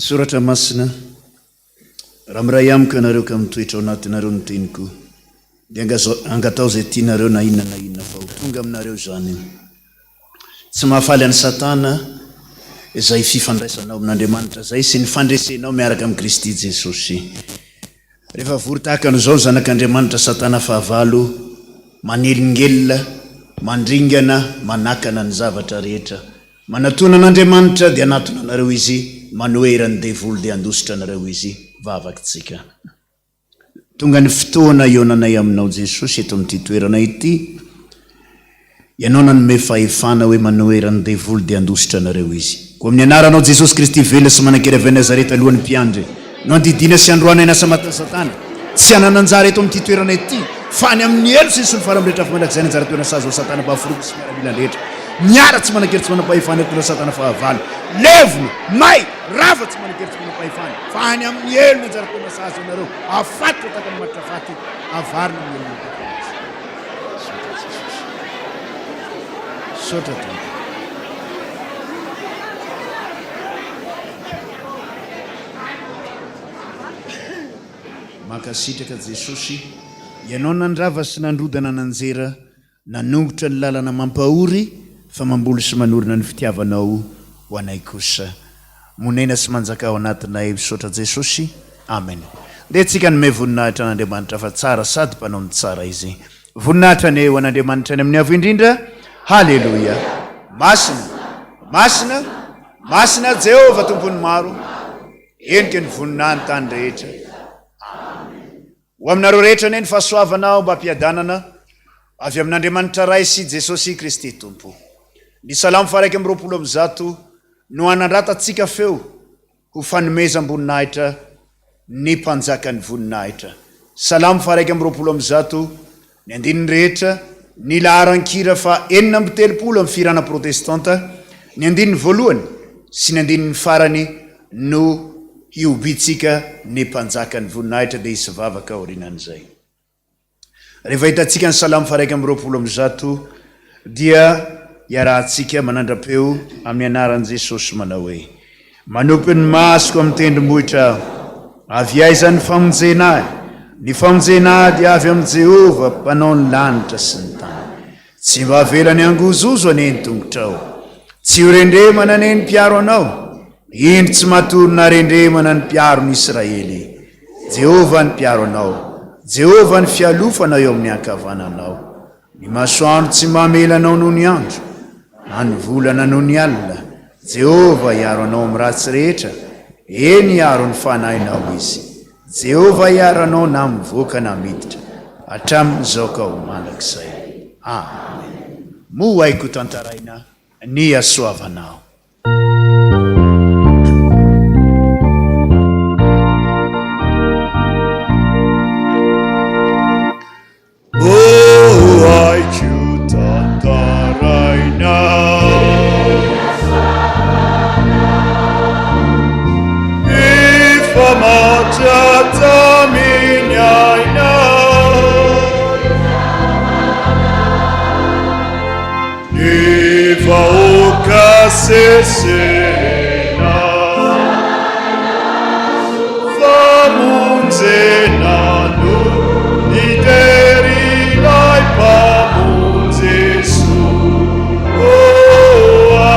Soratra masina raha miray amiko ianareo ka mitoetra ao anatinareo ny teniko dia angatao zay tianareo na inona fa ho tonga aminareo zany tsy mahafaly any satana izay fifandraisanao amin'Andriamanitra zay sy ny fandresenao miaraka amin'ny Kristy Jesosy. Rehefa vory tahaka an'izao ny zanak'Andriamanitra satana fahavalo manelingelina mandringana manakana ny zavatra rehetra manatona an'Andriamanitra dia anatona anareo izy manoeran'ny devoly dia andositra anareo izy vavakitsika. Tonga ny fotoana ionanay aminao Jesosy eto amin'ity toerana ity ianao nanome fahefana hoe manoeran'ny devoly dia andositra anareo izy ko amin'ny anaranao Jesosy Kristy velona sy manan-kery Nazareta alohan'ny mpiandry no andidina sy androana ina samatany satana tsy anananjara eto amin'ity toerana ity fa ny amin'ny elo sisy ny faramrehetra fa manakizay ny anjara toerana sazy satana baforoko sy miaramila rehetra miara tsy manan-kery tsy manam-pahefana eto satana fahavalo levona may rava tsy manan-kery tsy manam-pahefana fa any amin'ny elo ny anjara toerana sazy anareo afatotra taka ny matrafaty avarina amin'ny elo sotra to makasitraka Jesosy ianao nandrava sy nandrodana nanjera nanongotra ny lalana mampahory fa mamboly sy manorina ny fitiavanao ho anay kosa monena sy manjaka ao anatinay misaotra Jesosy amen. Dia tsika nome voninahitra an'Andriamanitra fa tsara sady mpanao ny tsara izy voninahitra ny ho an'Andriamanitra ny amin'ny avo indrindra haleluya. Masina masina masina Jehova tompony maro endrika ny voninahiny tany rehetra ho aminareo rehetra ne ny fahasoavanao mba ampiadanana avy amin'Andriamanitra ray sy Jesosy Kristy tompo. Ny salamo faraiky amby 20 no anandratatsika feo ho fanomezam-boninahitra ny mpanjakany voninahitra. Salamo faraiky amby 20 ny andininy rehetra ny laharankira fa 430 amin'ny firana protestanta ny andininy voalohany sy ny andininy farany no hiobitsika ny mpanjakany voninahitra dia isy vavaka aorinan'izay. Rehefa hitatsika ny salamo faraiky amby 20 dia iarahantsika manandrapeo amin'ny anaran'i Jesosy manao hoe Manompo ny masoko amin'ny tendrombohitra aho. Avy aiza ny famonjena ahy? Ny famonjena ahy dia avy amin'ny Jehova, mpanao ny lanitra sy ny tany. Tsy mba havelany angozozo aneny tongotrao. Tsy ho rendremana aneny mpiaro anao. Indro tsy matorona rendremana ny mpiaro ny Israely. Jehova ny mpiaro anao. Jehova ny fialofanao eo amin'ny ankavananao. Ny masoandro tsy mamelanao noho ny andro, na ny volana noho ny alina. Jehova hiaro anao amin'ny ratsy rehetra. Eny hiaro ny fanahinao izy. Jehova hiaro anao na mivoaka na miditra, hatramin'izao ka ho mandrakizay. Amen. Mo haiko tantaraina ny asoavanao. Serena famunzenano iterilai pamunzesu oa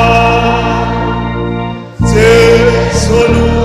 tesonutera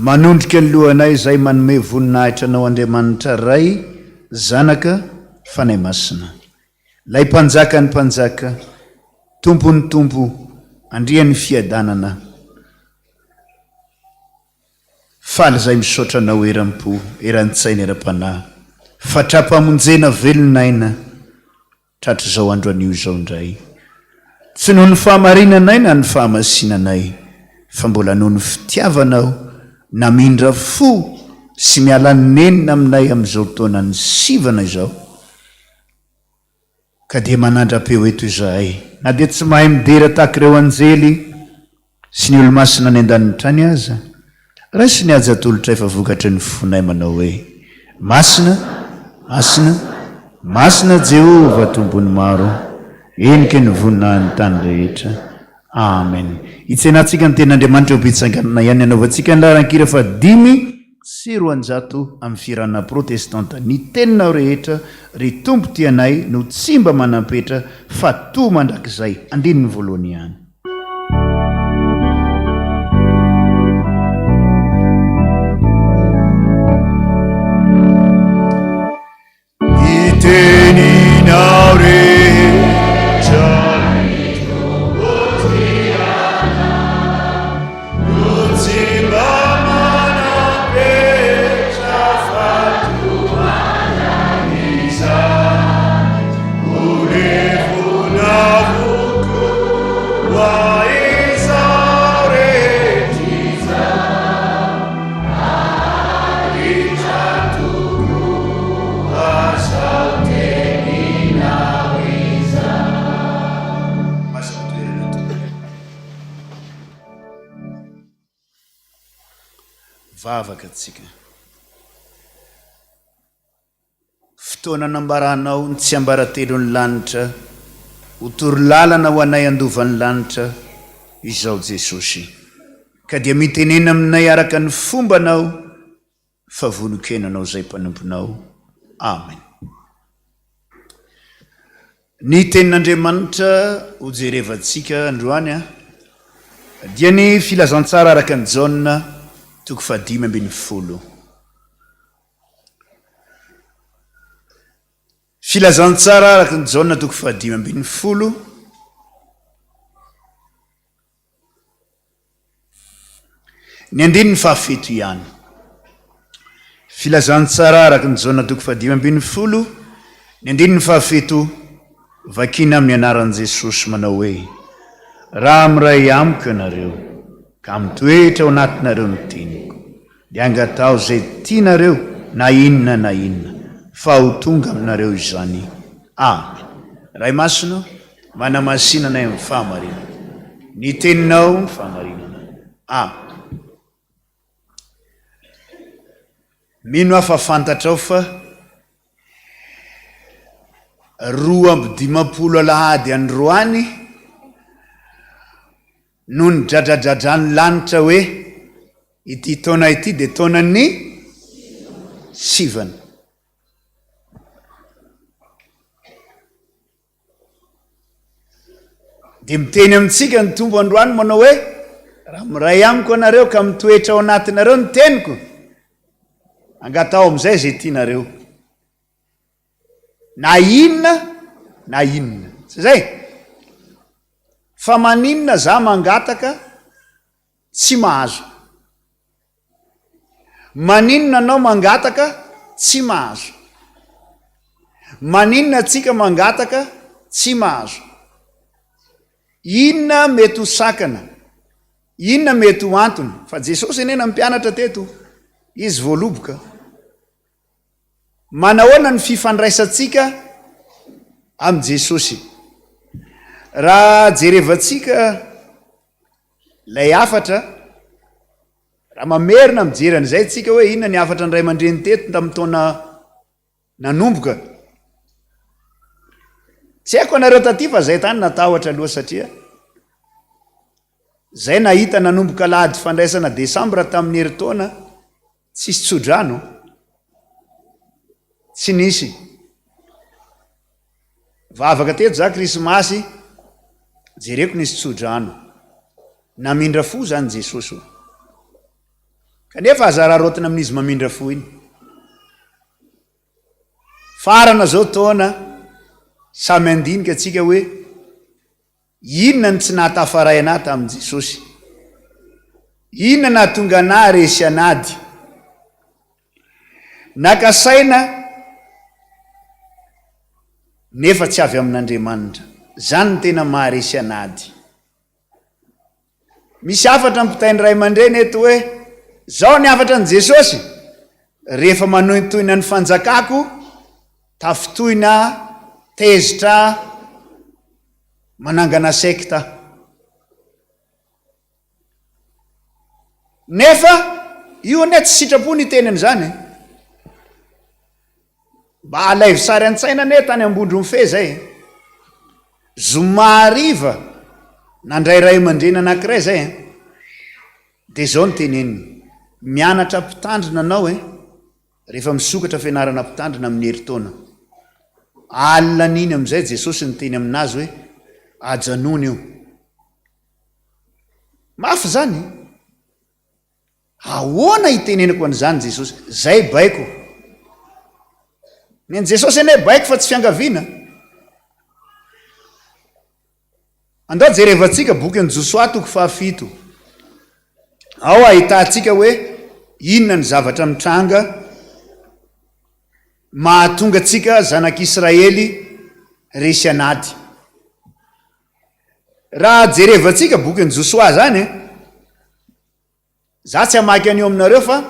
manondrika ny lohanay izay manome voninahitra anao Andriamanitra ray, zanaka, fanahy masina. Lay mpanjaka ny mpanjaka, tompo ny tompo, andrian'ny fiadanana. Faly izay misaotra anao eram-po, eran-tsaina eram-panahy. Fatrapamonjena velonaina, tratra izao andro anio izao indray. Tsy noho ny fahamarinanay na ny fahamasinanay, fa mbola noho ny fitiavanao, namindra fo sy miala nenina aminay amin'izao taona ny sivana izao. Ka dia manandra-peo eto izahay, na dia tsy mahay midera tahaka ireo anjely sy ny olo-masina ny an-daniny trany aza. Raisy ny ajatolotra efa vokatry ny fonay manao hoe: masina, masina, masina Jehova tombony maro, enika ny voninahiny tany rehetra. Amen. Itsenantsika ny ten'Andriamanitra mpitsanganana ihany anaovantsika ny laran-kira fa 5,900 amin'ny firanana protestanta. Ny teninao rehetra ry tompo tianay no tsy mba manampetra fa toa mandrakizay. Andininy voalohany ihany. Teninao rehetra Nina vavaka atsika. Fotoana nambaranao ny tsy ambaratelo ny lanitra, ho torolalana ho anay andovan'ny lanitra, izao Jesosy. Ka dia mitenena aminay araka ny fombanao, fa vonokenanao zay mpanomponao. Amen. Ny tenin'Andriamanitra ho jerevantsika androany dia ny filazantsara araka ny Jaona 5:10. Filazantsara araka ny Jaona 5:10. Ny 17 ihany. Filazantsara araka ny Jaona 5:10. Ny 17 vakina amin'ny anaran'i Jesosy manao hoe: raha miray amiko ianareo ka mitoetra ao anatinareo ny teniko, dia angatao zay tianareo na inona, fa ho tonga aminareo izany. Amen. Ray masina, manamasinana amin'ny fahamarinana, ny teninao ny fahamarinana. Amen. Mino afa fantatrao fa 2:10 Alahady androany no ny dradradradrany lanitra hoe ity taona ity dia taonan'ny 7. Dia miteny amintsika ny tombo androany manao hoe: raha miray amiko anareo ka mitoetra ao anatinareo ny teniko, angatao amin'izay zay tianareo na inona. Tsy zay? Fa maninona za mangataka tsy mahazo. Maninona anao mangataka tsy mahazo. Maninona atsika mangataka tsy mahazo. Inona mety ho sakana, inona mety ho antony. Fa Jesosy enena mpianatra teto, izy voaloboka. Manahoana ny fifandraisantsika amin'ny Jesosy? Raha jerevantsika lay afatra, raha mamerina mijerana izay tsika hoe inona ny afatra ny ray aman-dreny teto tamin'ny taona nanomboka. Tsy haiko anareo taty fa zay tany natahotra aloha, satria zay nahita nanomboka Alahady fandraisana Desambra tamin'ny herintaona, tsisy tsodrano, tsy nisy. Vavaka teto za Krismasy, jereko nisy tsodrano, namindra fo zany Jesosy. Kanefa aza rarotina amin'izy mamindra fo iny. Farana zao taona samy andinika atsika hoe inona ny tsy nahatafaray anahy tamin'i Jesosy, inona nahatonga anahy resy anady. Nakasaina nefa tsy avy amin'Andriamanitra, zany ny tena maharesy anady. Misy afatra mpitainy ray aman-dreny eto hoe zao ny afatra ny Jesosy, rehefa manohitohina ny fanjakako, tafitohina, tezitra, manangana sekta. Nefa io ane tsy sitrapo ny teny an'izany. Mba alaivo sary an-tsaina ane tany ambondro mfe zay. Zoma hariva nandray ray aman-dreny anankiray zay. Dia zao ny teneniny: mianatra mpitandrina anao rehefa misokatra fianarana mpitandrina amin'ny herintaona. Alina niny amin'izay Jesosy ny teny aminazy hoe ajanona io. Mafy zany. Ahoana hitenenako an'izany Jesosy? Zay baiko. Ny Jesosy ane baiko fa tsy fiangaviana. Andao jerevantsika boky ny Josoa 7. Ao ahitantsika hoe inona ny zavatra mitranga mahatonga tsika zanak'Israely resy anady. Raha jerevantsika boky ny Josoa zany, za tsy hamaky an'io aminareo fa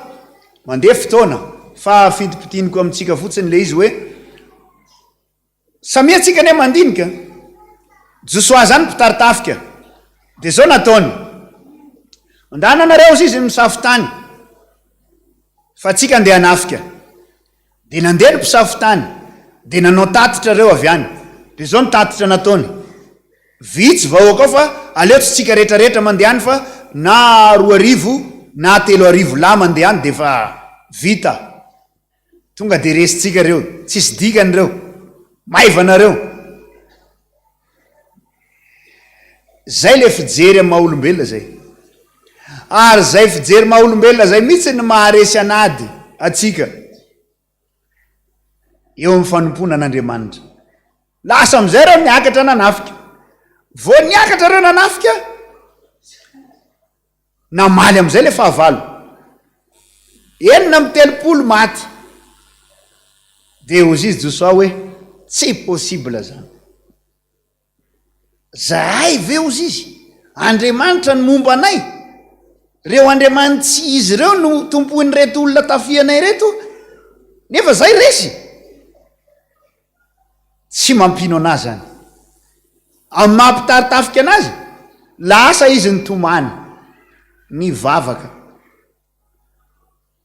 mandeha fotoana, fa fintipitianiko amintsika fotsiny le izy hoe samiatsika ane mandinika. Josoa zany mpitaritafika. Dia zao nataony: andana anareo izy misafo tany, fa tsika andeha anafika dia nandeha ny mpisafotany dia nanao tatitra reo avy any dia zao ny tatitra nataony vitsy vahoaka ao fa aleo tsy tsika rehetrarehetra mandeha any fa na 2,000 na 3,000 lahy mandeha any dia fa vita tonga dia resitsika reo tsisy dikany reo maivana reo zay le fijery amin'ny maha-olombelona zay ary zay fijery maha-olombelona zay mihitsy ny maharesy anady atsika eo amin'ny fanompona an'Andriamanitra lasa am'izay reo niakatra nanafika vo niakatra reo nanafika namaly am'izay le fahavalo 9 maty dia ozy izy Josoa hoe tsy possible zany zahay ve ozy izy Andriamanitra ny momba anay reo andriamanitsy izy reo no tompoiny reto olona tafianay reto nefa zay resy tsy mampino anazy zany amin'ny mampitartafika anazy lasa izy ny tomany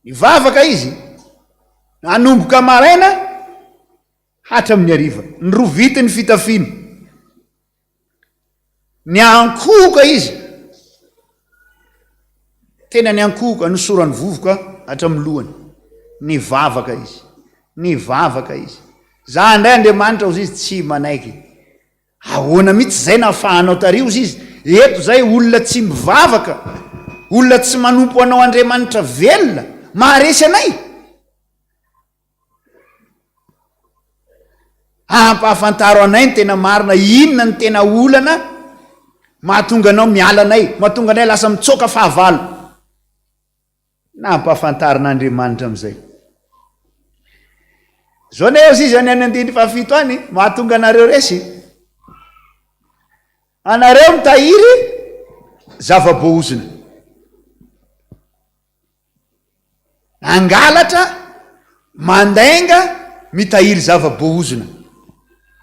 nivavaka izy nanomboka maraina hatra amin'ny ariva ny rovity ny fitafiny ny ankohoka izy tena ny ankohoka ny sorany vovoka hatra amin'ny lohany nivavaka izy za ndray Andriamanitra ozy izy tsy manaiky ahoana mihitsy zay nafahanao tario ozy izy eto zay olona tsy mivavaka olona tsy manompo anao Andriamanitra velona maharesy anay ampahafantaro anay ny tena marina inona ny tena olana mahatonga anao miala anay mahatonga anay lasa mitsoka fahavalo na ampahafantarin'Andriamanitra am'izay zao ne ozy izy any 7 any mahatonga anareo resy anareo mitahiry zava-boozina angalatra mandainga mitahiry zava-boozina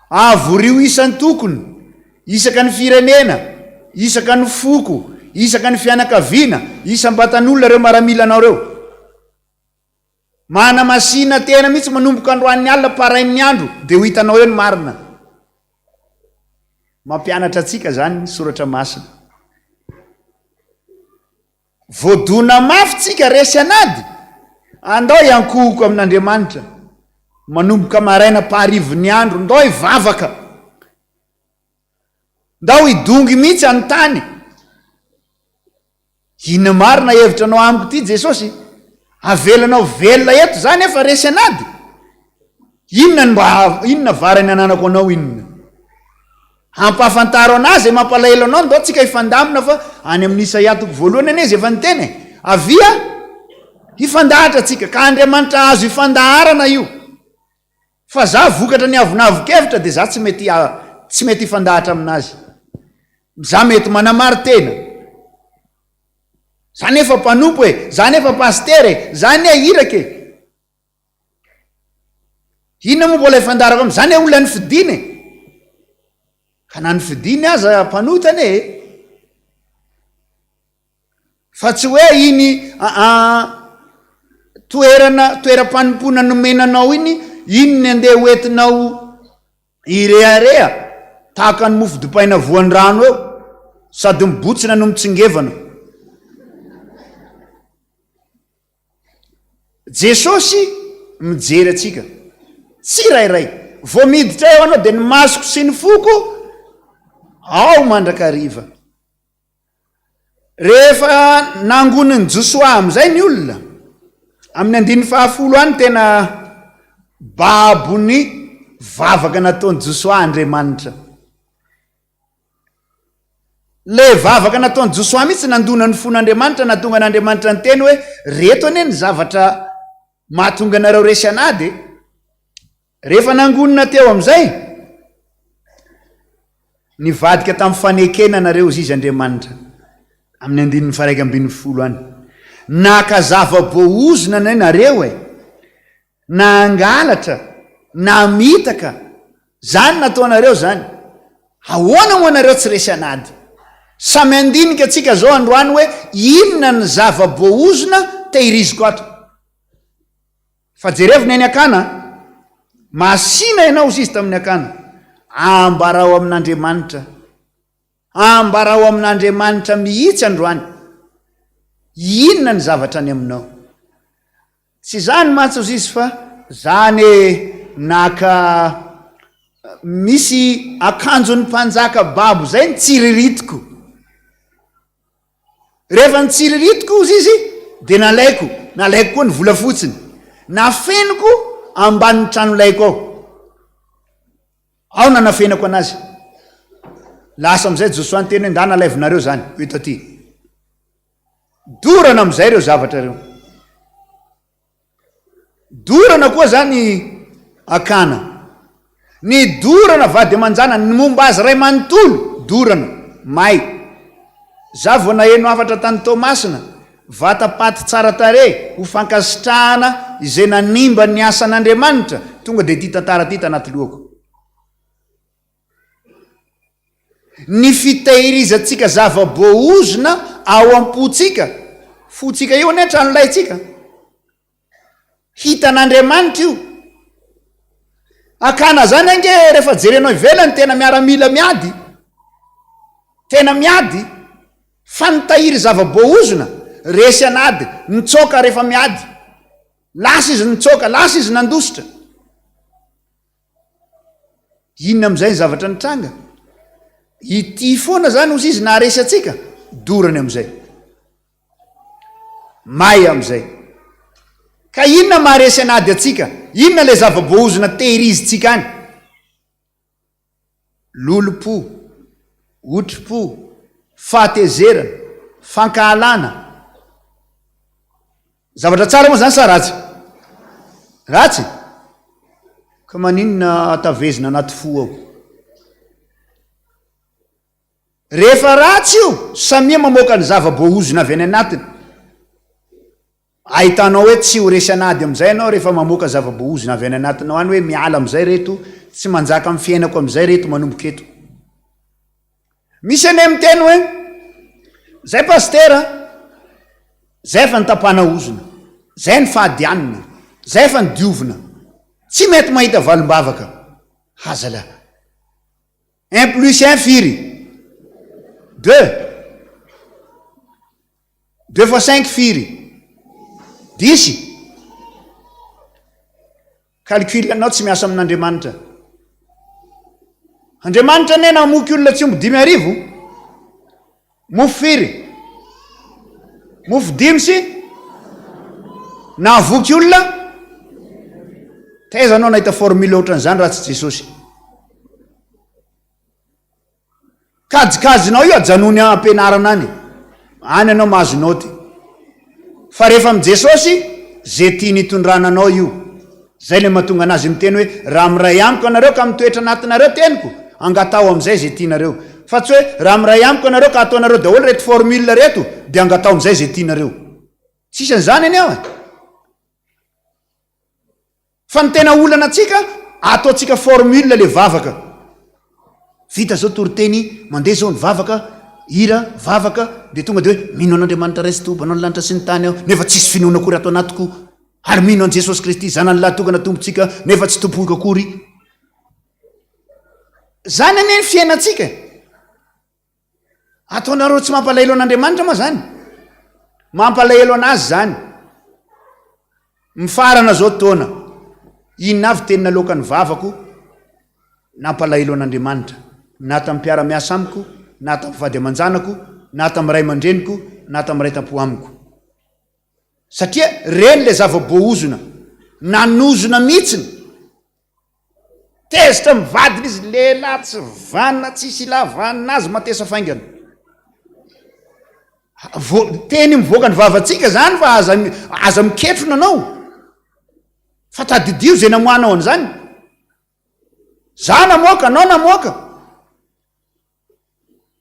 avorio isan'ny tokony isaka ny firenena isaka ny foko isaka ny fianakaviana isam-batan'olona reo maramila anao reo mana masina tena mihitsy manomboka androan'ny alina parain'ny andro dia ho hitanao eo ny marina mampianatra atsika zany ny soratra masina voadona mafy tsika resy anady andao iankohoko amin'Andriamanitra manomboka maraina paharivon'ny andro ndao ivavaka ndao idongy mihitsy an-tany ina marina hevitra anao amiko ty Jesosy avelanao velona eto zany efa resy anady inona varany ananako anao inona ampahafantaro anazy mampalahelo anao ndao tsika ifandamina fa any amin'ny Isaia 1 ane izy efa niteny avia ifandahatra tsika ka Andriamanitra azo ifandaharana io fa za vokatra ny avonavokevitra dia za tsy mety ifandahatra aminazy za mety manamary tena za nefa mpanompo za nefa pastery zany irake inona moa mbola ifandarako am zany olona ny fidiny ka na ny fidiny aza mpanotany fa tsy hoe iny toeram-panompona nomenanao iny ny andeha hoentinao irearea tahaka ny mofo dopaina voan-drano eo sady mibotsina no mitsingevana Jesosy mijery atsika tsy rairay vo miditra eo anao dia ny masoko sy ny foko ao mandrakariva rehefa nangoniny Josoa am'izay ny olona amin'ny 10 any tena babony vavaka nataony Josoa Andriamanitra le vavaka nataony Josoa mihitsy nandona ny fon'Andriamanitra natonga n'Andriamanitra ny teny hoe reto ane ny zavatra mahatonga nareo resy anady rehefa nangonina teo am'izay nivadika tamin'ny fanekena nareo izy Andriamanitra amin'ny 1 any nakazava-boozina nay nareo na angalatra na mitaka zany nataonareo zany ahoana moa nareo tsy resy anady samy andinika atsika zao androany hoe inona ny zava-boozina tehiriziko ato fa jerevina eny akana masina ianao izy tamin'ny akana ambarao amin'Andriamanitra ambarao amin'Andriamanitra mihitsy androany inona ny zavatra any aminao tsy zany matso izy fa zany naka misy akanjon'ny mpanjaka babo zay ny tsiriritiko rehefa ny tsiriritiko izy de nalaiko koa ny vola fotsiny nafeniko ambanin'ny trano laiko ao nanafenako anazy lasa am'izay Josoany teny hoe ndana laivinareo zany eto aty dorana am'izay reo zavatra reo dorana koa zany akana ny dorana vady amanjana ny momba azy ray manontolo dorana may za vao naheno afatra tany Tomasina vatapaty tsara tare ho fankasitrahana izay nanimba ny asan'Andriamanitra tonga de ty tantara ty tanaty lohako ny fitahirizatsika zava-boozona ao am-potsika fotsika io ane trano laitsika hitan'Andriamanitra io akana zany ange rehefa jerenao ivelany tena miaramila miady tena miady fa nitahiry zava-boozona resy anady nitsoka rehefa miady lasa izy nitsoka lasa izy nandositra inona am'izay ny zavatra nitranga ity foana zany ozy izy naharesy atsika dorany am'izay may am'izay ka inona maharesy anady atsika inona le zava-boozona tehirizytsika any lolo-po otri-po fahatezerana fankahalana zavatra tsara moa zany sa ratsy ratsy ka maninona atavezina anaty fo ao rehefa ratsy io samia mamoaka ny zava-boozona avy any anatiny ahitanao hoe tsy ho resy anady am'izay anao rehefa mamoaka zava-boozona avy any anatinao any hoe miala am'izay reto tsy manjaka amin'ny fiainako am'izay reto manomboka eto misy ane miteny hoe zay pastera zay efa nitapana ozona zay ny fahadianina zay efa ny diovina tsy mety mahita valim-bavaka hazala 1 plus 1 firy 2 fois 5 firy 10 calcul anao tsy miasa amin'Andriamanitra Andriamanitra ne namoky olona tsy ombo 5,000 mofo firy mofo 5 sy nahavoky olona taiza anao nahita formule ohatran'izany raha tsy Jesosy kajikazinao io ajanony ampianarana any anao mahazo noty fa rehefa am' Jesosy zay tiany hitondrananao io zay le mahatonga anazy miteny hoe raha miray amiko anareo ka mitoetra anatinareo teniko angatao am'izay zay tianareo fa tsy hoe raha miray amiko anareo ka ataonareo daholo reto formule reto de angatao am'izay zay tianareo tsisy an'izany any aho fa ny tena olana atsika ataotsika formule le vavaka vita zao toriteny mandeha zao ny vavaka ira vavaka de tonga de hoe mino an'Andriamanitra resy toba anao ny lanitra sy ny tany ao nefa tsisy finoana akory atao anatiko ary mino an' Jesosy Kristy zanany lahy tokana tompontsika nefa tsy tompoiko akory zany ane ny fiainatsika ataonareo tsy mampalahelo an'Andriamanitra ma zany mampalahelo anazy zany mifarana zao taona inona avy teny naloaka ny vavako nampalahelo an'Andriamanitra na tamin'ny mpiara-miasa amiko na tamin'ny vady aman-janako na tamin'ny ray aman-dreniko na tamin'ny ray tampo amiko satria reny le zava-boozona nanozona mihitsiny tezitra mivadina izy lehilahy tsy vanina tsisy ilavanina azy matesa faingana teny mivoaka ny vavantsika zany fa aza miketrona anao fa tadidio zay namoanao an'izany za namoaka anao namoaka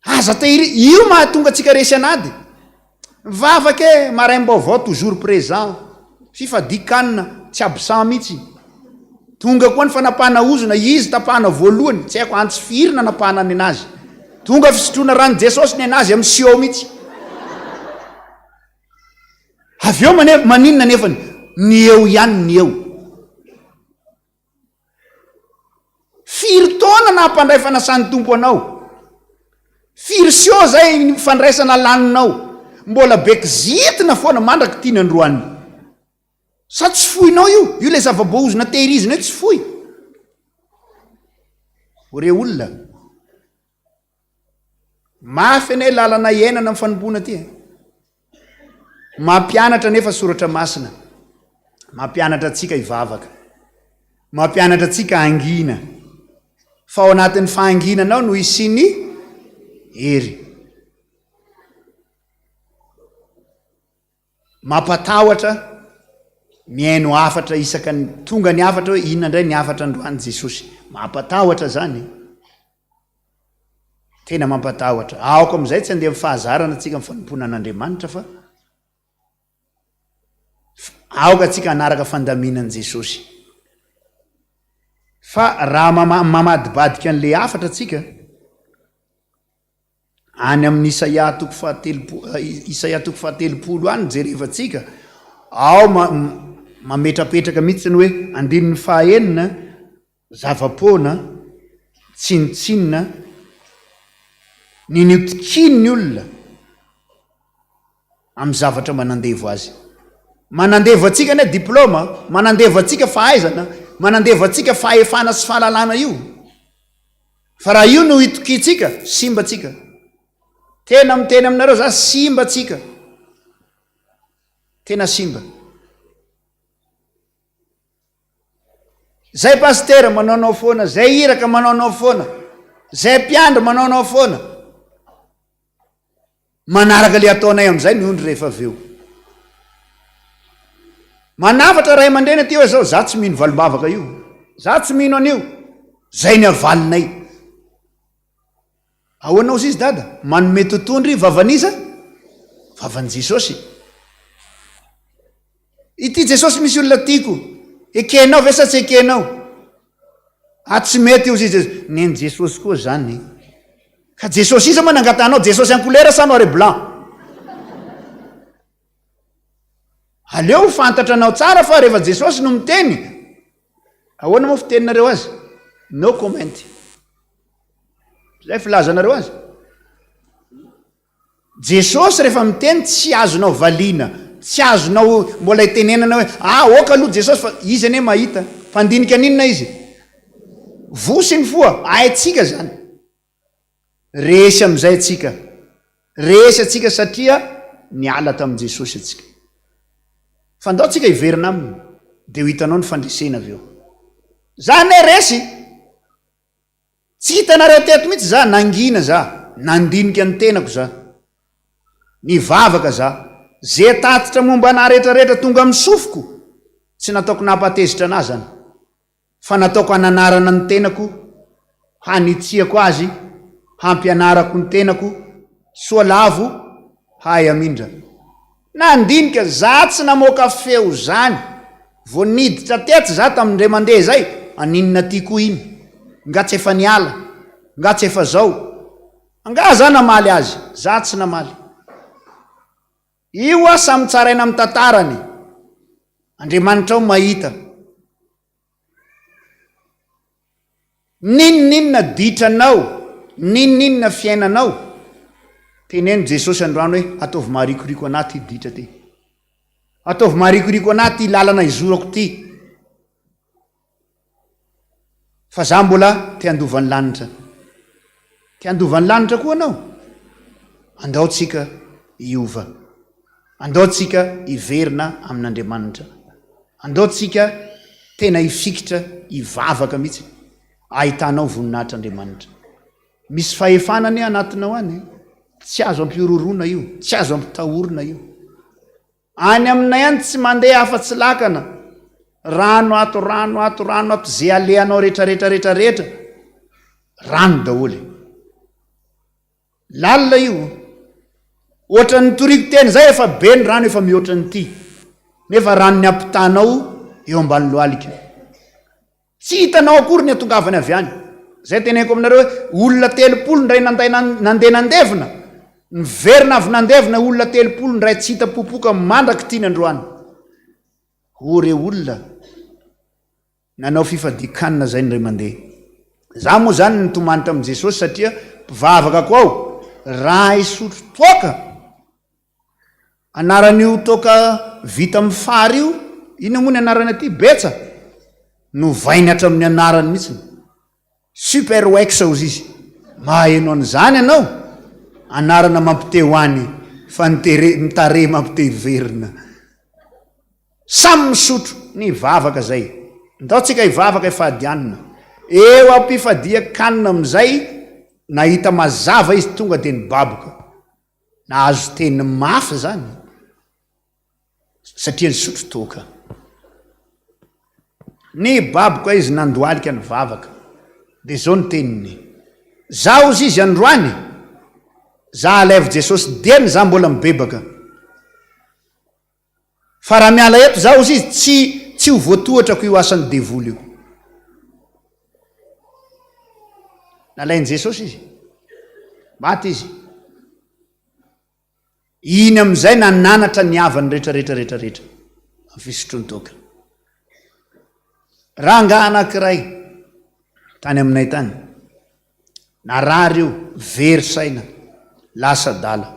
aza tahiry io mahatonga atsika resy anady mivavaka maraim-baovao toujours présent fifadikanina tsy absent mihitsy tonga koa ny fanapahana ozona izy tapahana voalohany tsy haiko antsy firina napahana any anazy tonga fisotroana rano Jesosy ny anazy amin'ny sio mihitsy avy eo maninona nefany ny eo ihany ny eo firy taona na hampandray fanasan'ny tompo anao, firy sio zay fandraisana laninao, mbola bekizitina foana mandraky tiany androany. Sa tsy foinao io le zava-boahozina tehirizina io tsy foy. Ore olona mafy ane lalana iainana amin'ny fanompona ty. Mampianatra nefa soratra masina, mampianatra atsika ivavaka, mampianatra atsika angina, fa ao anatin'ny fahanginanao no isiny hery. Mampatahotra miaino afatra isaka ny tonga ny afatra hoe inona indray ny afatra androany Jesosy. Mampatahotra zany, tena mampatahotra. Aoko amin'izay tsy andeha fahazarana atsika amin'ny fanompona an'Andriamanitra, fa aoka atsika anaraka fandaminan'i Jesosy. Fa raha mamadibadika an'le afatra atsika, any amin'ny Isaia toko fahatelopolo any jereva atsika, ao mametrapetraka mihitsy ny hoe andininy fahaenina, zavapoana, tsinitsinina, ninotikiny ny olona amin'ny zavatra manandevo azy. Manandevo atsika ne diplôma, manandevo atsika fahaizana, manandevo atsika fahefana sy fahalalana io. Fa raha io no itokitsika, simba tsika. Tena miteny aminareo za, simba tsika. Tena simba. Zay pastera manaonao foana, zay iraka manaonao foana, zay mpiandro manaonao foana. Manaraka le ataonay am'izay ny ondry rehefa aveo. Manafatra ray aman-dreny aty hoe zao, za tsy mino valombavaka io, za tsy mino an'io, zay ny avalinay. Ahoanao izy dada? Manome totondry vavaniza, vavan'i Jesosy. Ity Jesosy misy olona tiako, ekenao ve sa tsy ekenao? Tsy mety io izy, neny Jesosy koa zany. Ka Jesosy iza manangatanao, Jesosy en couleur sa noir et blanc. Aleo fantatra anao tsara fa rehefa Jesosy no miteny, ahoana moa fiteninareo azy? No comment. Zay filazanareo azy. Jesosy rehefa miteny tsy azonao valiana, tsy azonao mbola itenenana hoe oka aloha Jesosy, fa izy ane mahita. Mpandinika ninona izy? Vosy ny foa, aitsika zany. Resy am'izay atsika. Resy atsika satria niala tamin'i Jesosy atsika. Fandao tsika iverina aminy, dia ho hitanao ny fandresena avy eo. Zany e resy. Tsy hitanareo teto mihitsy za, nangina za, nandinika ny tenako za, nivavaka za, ze tatitra momba ana rehetrarehetra tonga amin'ny sofiko, tsy nataoko nampatezitra anazy zany, fa nataoko hananarana ny tenako, hanitsiako azy, hampianarako ny tenako, soa lavo, hay amindra. Nandinika za tsy namoaka feo zany, vo niditra tetsy za tamindray mandeha zay, aninona tiako iny, nga tsy efa niala, nga tsy efa zao, nga za namaly azy, za tsy namaly. Io samy tsaraina amin'ny tantarany, Andriamanitra ao mahita. Ninona ditranao, ninona fiainanao, teneno Jesosy androano hoe ataovy maharikoriko anaty ditra ty, ataovy maharikoriko anaty lalana izorako ty, fa za mbola te handovan'ny lanitra. Te handovan'ny lanitra koa anao. Andao tsika iova, andao tsika iverina amin'Andriamanitra, andao tsika tena ifikitra, ivavaka mihitsy, ahitanao voninahitr'Andriamanitra. Misy fahefanany anatinao any, tsy azo ampiororona io, tsy azo ampitahorona io. Any aminay any tsy mandeha afa-tsy lakana, rano ato, rano ato, rano ato, ze aleanao rehetrarehetra, rano daholy. Lalina io, ohatran'ny toriko teny zay, efa be ny rano, efa mihoatran'ny ty, nefa rano ny ampitanao eo ambany loalika. Tsy hitanao akory ny atongavany avy any. Zay teneniko aminareo hoe olona 30 ndray nandeha nandevina, niverina avy nandevina olona 30 ndray tsy hita popoka mandraky tiany androany. Ore olona nanao fifadikanina zay ndray mandeha. za moa zany nytomanitra am' Jesosy satria mpivavaka ko ao raha isotro toaka anaran'io toaka vita amin'ny fary io ino moa ny anarany aty betsa no vainy hatramin'ny anarany mihitsy super wax ozy izy maheno an'izany ianao anarana mampiteo any fa mitare mampiteverina samy misotro ny vavaka zay ndaotsika hivavaka ifadianina eo ampifadia kanina am'izay nahita mazava izy tonga de ny baboka na azo teny mafy zany satria ny sotro toka ny baboka izy nandoalika ny vavaka de zao ny teniny za ozy izy androany za alaivo Jesosy deny za mbola mibebaka fa raha miala eto za ozy izy tsy ho voatohatrako io asan'ny devoly io nalainy Jesosy izy maty izy iny am'izay nananatra ny avany rehetrarehetra amin'ny fisotrony toka raha nga anankiray tany aminay tany narary io very saina lasa dala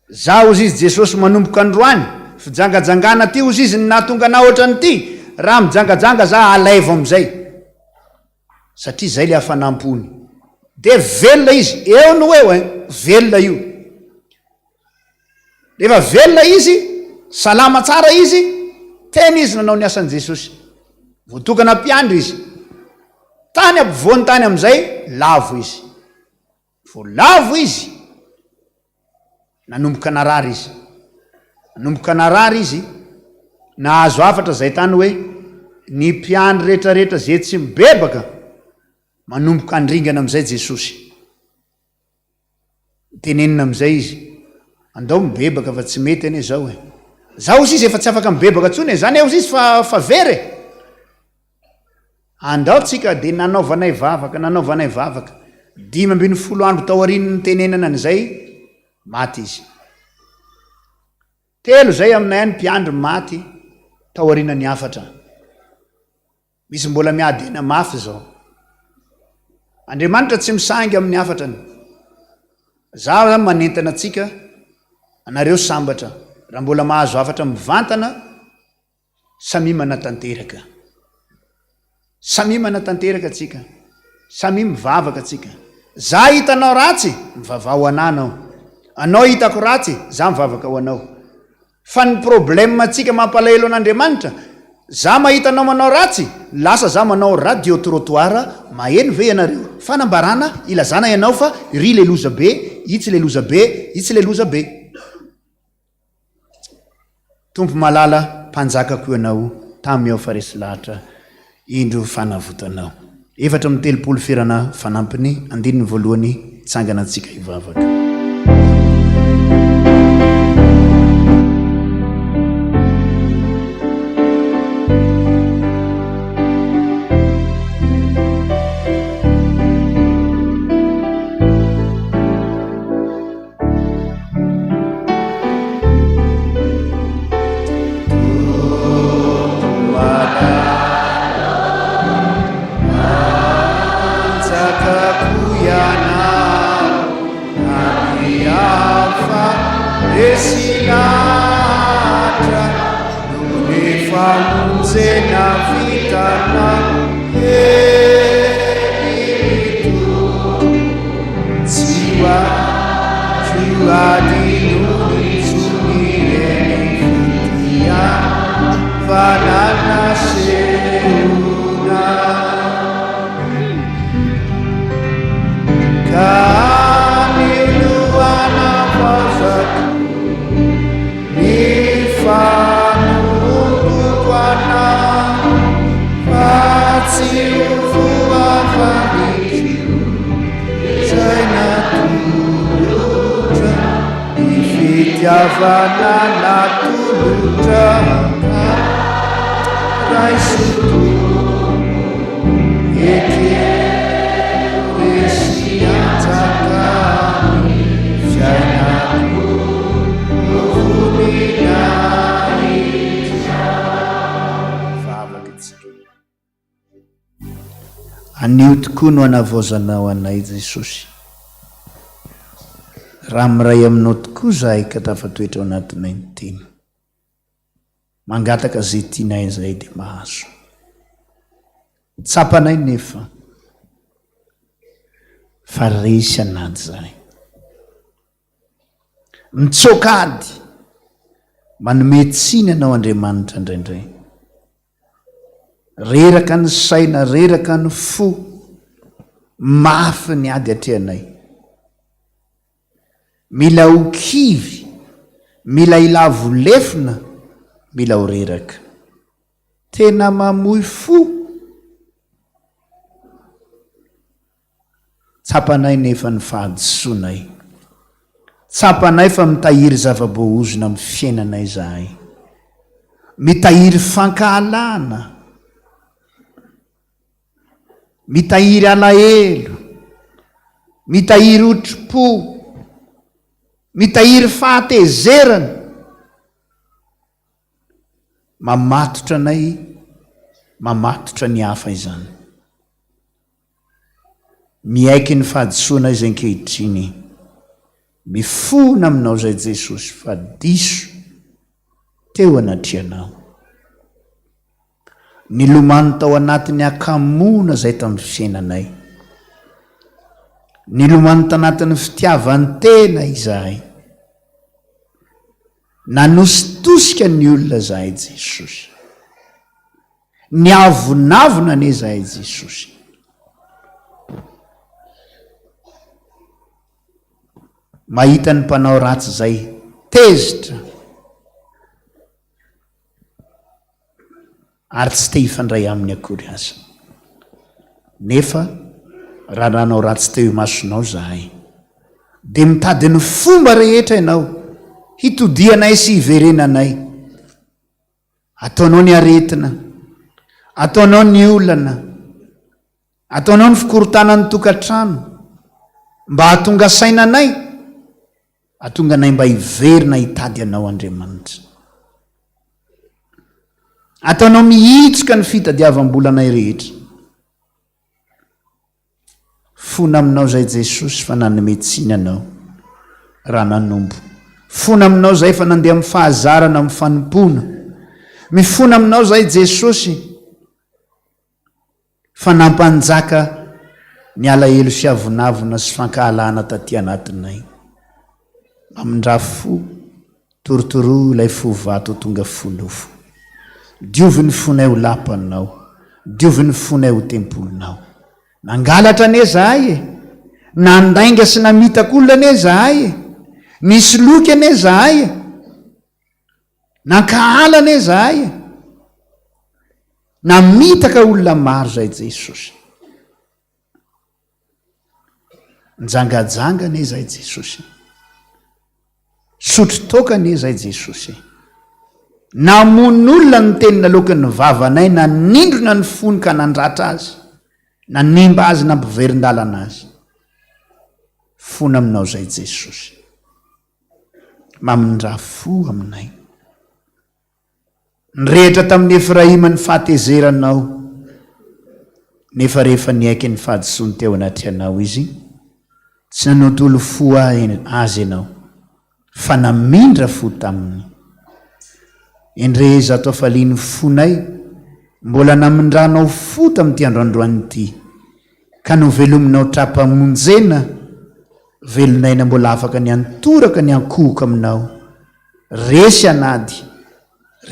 za ozy izy Jesosy manomboka androany fijangajangana ty ozy izy ny nahatonga na ohatranyty raha mijangajanga za alaivo am'izay satria zay le hafanampony de velona izy eo no eo velona io rehefa velona izy salama tsara izy teny izy nanao ny asan'i Jesosy voatokana mpiandry izy tany ampivoany tany am'izay lavo izy vo lavo izy nanomboka narary izy nahazo afatra zay tany hoe ny mpiandry rehetrarehetra zay tsy mibebaka manomboka andringana am'izay Jesosy tenenina am'izay izy andao mibebaka fa tsy mety ane zao za ozy izy efa tsy afaka mibebaka tsony zany ozy izy fa very andao tsika de nanaovanay vavaka 5 andro tao arininy tenenana an'izay maty izy 3 zay aminay any mpiandry maty tao arinany 4 misy mbola miady ena mafy zao Andriamanitra tsy misangy amin'ny 4 za manentana atsika anareo sambatra raha mbola mahazo afatra mivantana samy manatanteraka atsika samy mivavaka atsika za hitanao ratsy mivavao anao hitako ratsy za mivavaka ho anao fa ny problème atsika mampalahelo an'Andriamanitra za mahitanao manao ratsy lasa za manao radio trottoir maheno ve ianareo fanambarana ilazana ianao fa ry le loza be itsy le loza be tompo malala mpanjakako ianao tamin'ny ao faresy lahatra indro fanavotanao 7 firana fanampiny 9 voalohany tsangana antsika hivavaka anio tokoa no anavozanao anay Jesosy. Raha miray aminao tokoa zahay ka tafatoetra ao anatinay ny teny. Mangataka zay tianay zay dia mahazo. Tsapanay nefa fa resy anady zahay. Mitsokady manome tsiny anao Andriamanitra indraindray. Reraka ny saina, reraka ny fo, mafy ny ady atreanay. Mila ho kivy, mila ilavo lefina, mila ho reraka. Tena mamoy fo. Tsapanay nefa ny fahadisoanay. Tsapanay fa mitahiry zava-boahozona amin'ny fiainanay zahay. Mitahiry fankahalana. Mitahiry alahelo. Mitahiry otro-po. Mitahiry fahatezerana. Mamatotra anay, mamatotra ny hafa izany. Miaiky ny fahadisoana izay ankehitriny. Mifona aminao zay Jesosy fa diso teo anatrianao. Nilomano tao anatiny akamona zay tamin'ny fiainanay. Nilomano tanatin'ny fitiavan'ny tena izahay. Nanositosika ny olona zahay Jesosy. Niavonavona ne zahay Jesosy. Mahita ny mpanao ratsy zay tezitra ary tsy te hifandray amin'ny akory aza. Nefa raha nanao ratsy teo imasonao zahay dia mitady ny fomba rehetra ianao hitodianay sy hiverenanay. Ataonao ny aretina, ataonao ny olana, ataonao ny fikorotana ny tokantrano mba hahatonga sainanay, hahatonga anay mba hiverina hitady anao Andriamanitra. Ataonao mihitsoka ny fitadiavam-bolanay rehetra. Fona aminao zay Jesosy fa nanome tsiny anao raha nanombo. Fona aminao zay fa nandeha amin'ny fahazarana amin'ny fanompona. Mifona aminao zay Jesosy fa nampanjaka ny alahelo sy avonavona sy fankahalana taty anatinay. Amindra fo, torotoro ilay fo vato tonga fonofo. Diovy ny fonay ho lapanao, diovy ny fonay ho tempolonao. Nangalatra ne zahay e, nandainga sy namitaka olona ne zahay e, nisy loky ne zahay e, nankahala ne zahay e, namitaka olona maro zay Jesosy. Njangajanga ne zay Jesosy. Sotro toka ne zay Jesosy. Namon'olona ny tenina lokan'ny vavanay, nanindrona ny fony ka nandratra azy, nanimba azy nampiverin-dalana azy. Fona aminao zay Jesosy. Mamindra fo aminay. Nirehitra tamin'ny Efraima ny fahatezeranao, nefa rehefa niaiky ny fahadisoany teo anatrianao izy, tsy nanotolo fo azy ianao, fa namindra fo taminy. Endre zato afaliany fonay, mbola namindranao fo tamin'ity androandroany ity, ka no velominao trapamonjena, velonaina mbola afaka ny antoraka ny ankohoka aminao. Resy anady,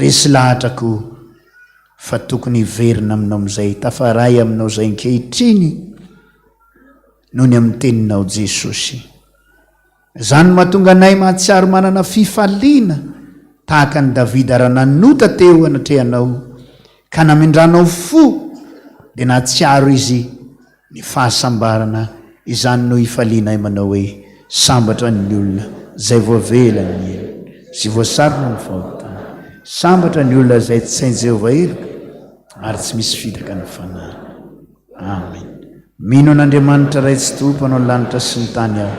resy lahatrako, fa tokony hiverina aminao amin'izay, tafaray aminao zay ankehitriny, noho ny amin'ny teninao Jesosy. Zany mahatonga anay mahatsiaro manana fifaliana, tahaka ny Davida raha nanota teo anatrehanao, ka namindranao fo, dia nahatsiaro izy ny fahasambarana, izany no hifalianay manao hoe sambatra ny olona zay voavela ny elo sy voasarona ny fahotana. Sambatra ny olona zay tsy sain'i Jehovah eloka ary tsy misy fitaka ny fanahy. Amen. Mino an'Andriamanitra ray tsy tompo anao lanitra sy ny tany aho,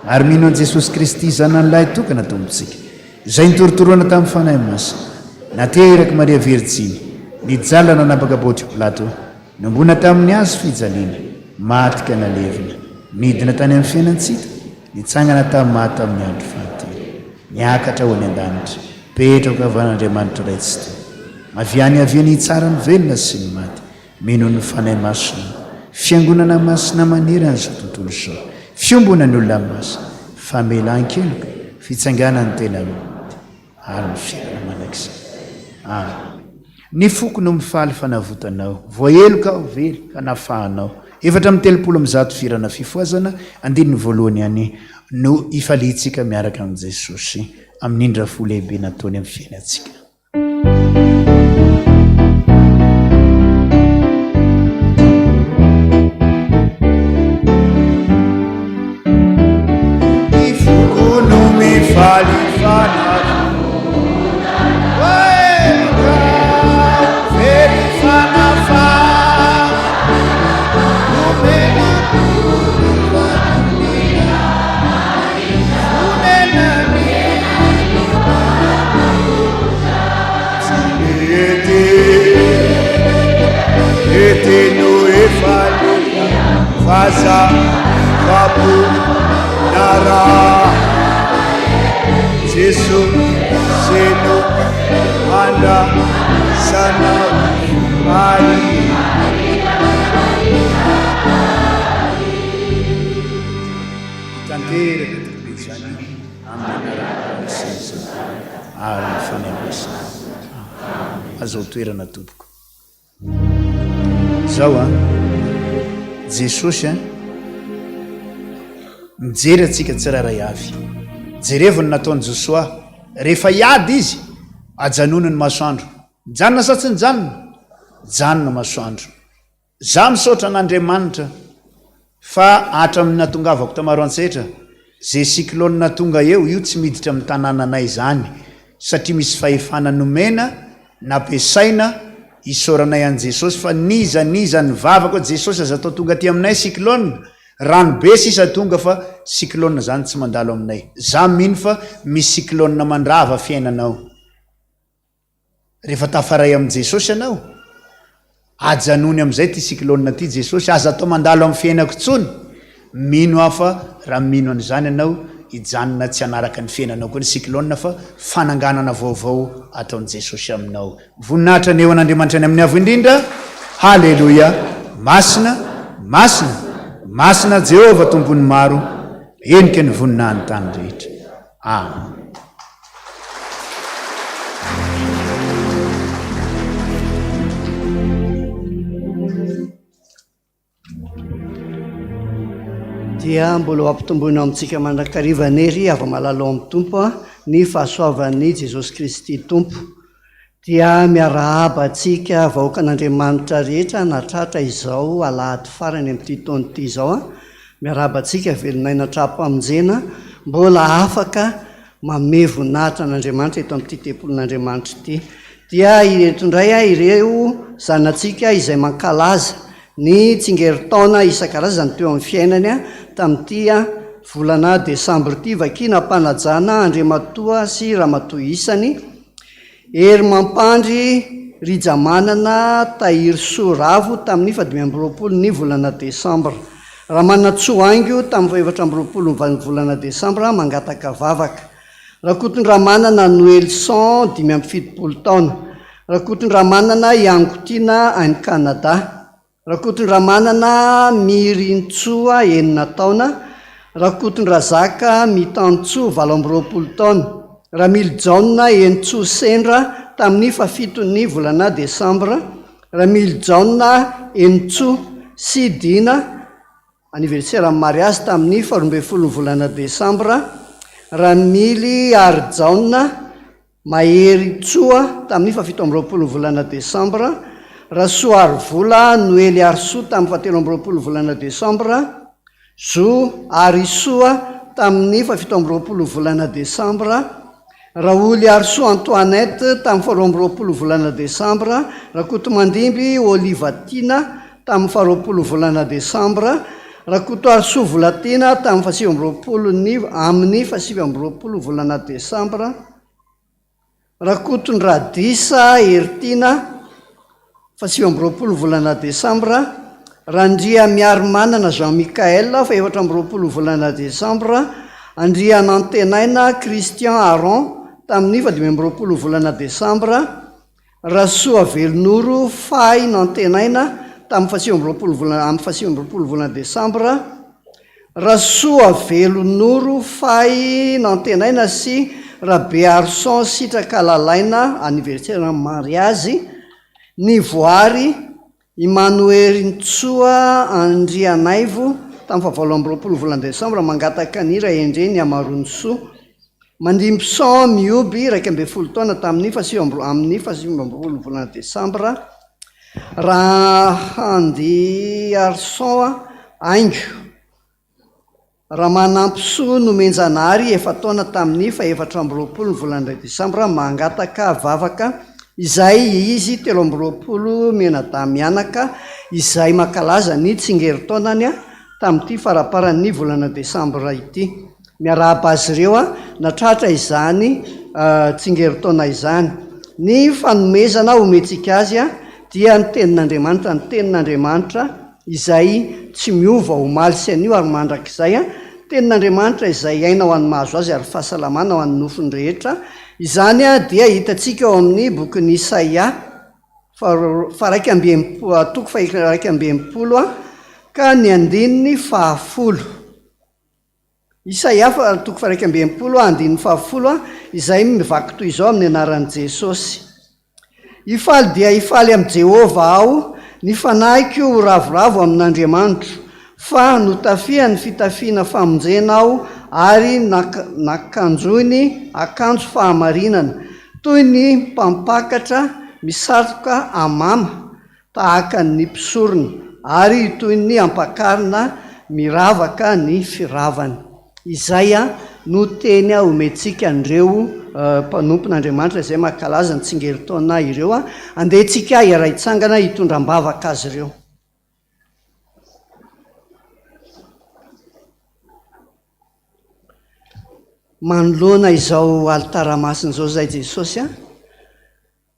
ary mino an Jesosy Kristy zanany lahy tokana tompontsika, izay nitorotoroana tamin'ny fanahy masina, nateraky Maria Virjiny, nijalana napaka Pontius Pilato, nombona tamin'ny azo fijaliana matika nalevina midina tany amin'ny fiainantsika nitsangana tamin'ny maty amin'ny andro fahatelo niakatra ho any an-danitra petraka avan'Andriamanitra ray tsy to maviany aviany tsara ny velona sy ny maty mino ny fanay masona fiangonana masina maniry an'izao tontolo izao fiombona ny olona masina famelan-keloka fitsanganany tena maty ary ny fiainana manak'izay ny foko no mifaly fanavotanao voaheloka ao velo ka nafahanao 7:30 fifoazana andininy voalohany any no ifalitsika miaraka amin'ny Jesosy amin'ny indra fo lehibe nataony amin'ny fiainantsika. Ny foko no mifaly fanavotanao Eteno efalia faza vapo nara Jesu seno anda sana ai tanteraka tobezany amin'ny sisa ary ny fanambesana azao toerana tompoko zao Jesosy mijery atsika tsiraray avy jerevony nataony Josoa rehefa iady izy ajanony ny masoandro janona sa tsy ny janona masoandro za misaotra n'Andriamanitra fa hatramin'ny natongavako tamaro antsetra zay cyclone natonga io tsy miditra amin'ny tanànanay zany satria misy fahefana nomena nampiasaina isoranay an Jesosy fa niza ny vavako Jesosy aza atao tonga aty aminay cyclone rano be sisa tonga fa cyclone zany tsy mandalo aminay za mino fa misy cyclone mandrava fiainanao rehefa tafaray amin'ny Jesosy anao ajanony amin'izay ty cyclone ty Jesosy aza atao mandalo amin'ny fiainako tsony mino afa raha mino an'izany anao ijanona tsy anaraka ny fiainanao koa ny cyclone fa fananganana vaovao ataon'i Jesosy aminao voninahitra ny eo an'Andriamanitra ny amin'ny avo indrindra haleloia masina Jehova tompony maro enika ny voninahiny tany rehetra amen. dia mbola ampitomboina amintsika mandrakarivanery avy malalo amin'ny tompo ny fahasoavan'ny Jesosy Kristy tompo dia miarahaba antsika vahoaka an'Andriamanitra rehetra natratra izao alahady farany amin'ity taona ity izao miarahaba antsika velonay natrapo-pamonjena mbola afaka manome voninahitra an'Andriamanitra eto amin'ity tempolin'Andriamanitra ity dia ireto indray ireo zanantsika izay mankalaza ny tsingeritaona isan-karazany teo amin'ny fiainany tamin'ity volana desambra ity vakina mpanajana Andriamatoa sy Ramatoa isany ery mampandry rijamanana tahiry soravo tamin'ny 20 ny volana desambra ramanana tsoaingo tamin'ny 7 volana desambra mangataka vavaka rakotondраmanana Noelson 570 taona rakotondраmanana Iangotina any Kanada rakotondраmanana Mirintsoa 9 taona rakotondrazaka Mitantso 20 taona Ramiljaona Entso Sendra tamin'ny 7 volana desambra Ramiljaona Entso Sidina anniversaire amin'ny mariazy tamin'ny 12 volana desambra Ramily Arjaona Mahery Tsoa tamin'ny 17 volana desambra Rasoary vola Noely Arsoa tamin'ny 17 volana desambra Zo Arisoa tamin'ny 17 volana desambra Raoly Arsoa Antoinette tamin'ny 12 volana desambra Rakoto Mandimby Olivatina tamin'ny 20 volana desambra Rakoto Arsoa Volatina tamin'ny 17 amin'ny 17 volana desambra Rakotondradisa Ertina 8 volana Desambra, Randria miaro-manana Jean Michael fa 4 volana Desambra, Andria Nantenaina Christian Aron tamin'ny 5 volana Desambra, Rasoa Velonoro Fay Nantenaina tamin'ny 8 volana Desambra, Rasoa Velonoro Fay Nantenaina sy Rabe Arson Sitraka Lalaina anniversaire mariage, ny voary Emmanuel Ntsoa Andrianaivo tamin'ny 8 volana Desambra mangataka nira endreny Amaronysoa, Mandimson Mioby 12 taona tamin'ny 7 volana Desambra, Rahandi Arson Aingo Ramanampisoa Nomenjanary 4 taona tamin'ny 14 volana Desambra mangataka vavaka izay izy 13 menada mianaka izay makalaza ny tsingeritaonany tamin'ity faraparan'ny volana Desambra ity. Miarahaba azy ireo natratra izany tsingeritaona izany. Ny fanomezana ometsika azy dia ny tenin'Andriamanitra izay tsy miova omaly sy anio ary mandrakizay tenin'Andriamanitra izay aina ho an'ny mahazo azy ary fahasalamana ho an'ny nofony rehetra. Izany dia hitantsika ao amin'ny bokin'ny Isaia faraiky ambin'ny ka ny andininy 10. Isaia toko faraiky ambin'ny andininy 10 izay mivaky toy izao amin'ny anaran'i Jesosy. Ifaly dia ifaly amin'i Jehova aho, ny fanahiky ho ravoravo amin'Andriamanitro, fa notafiany fitafiana famonjena aho ary nakanjoiny akanjo fahamarinana toy ny mpampakatra misatroka amama tahaka ny mpisorony ary toy ny ampakarina miravaka ny firavany. Izay no teny ometsika andreo mpanompon'Andriamanitra izay makalaza ny tsingeritaona ireo andehantsika iaraitsangana hitondram-bavaka azy ireo. Manoloana izao alitaramasina izao zay Jesosy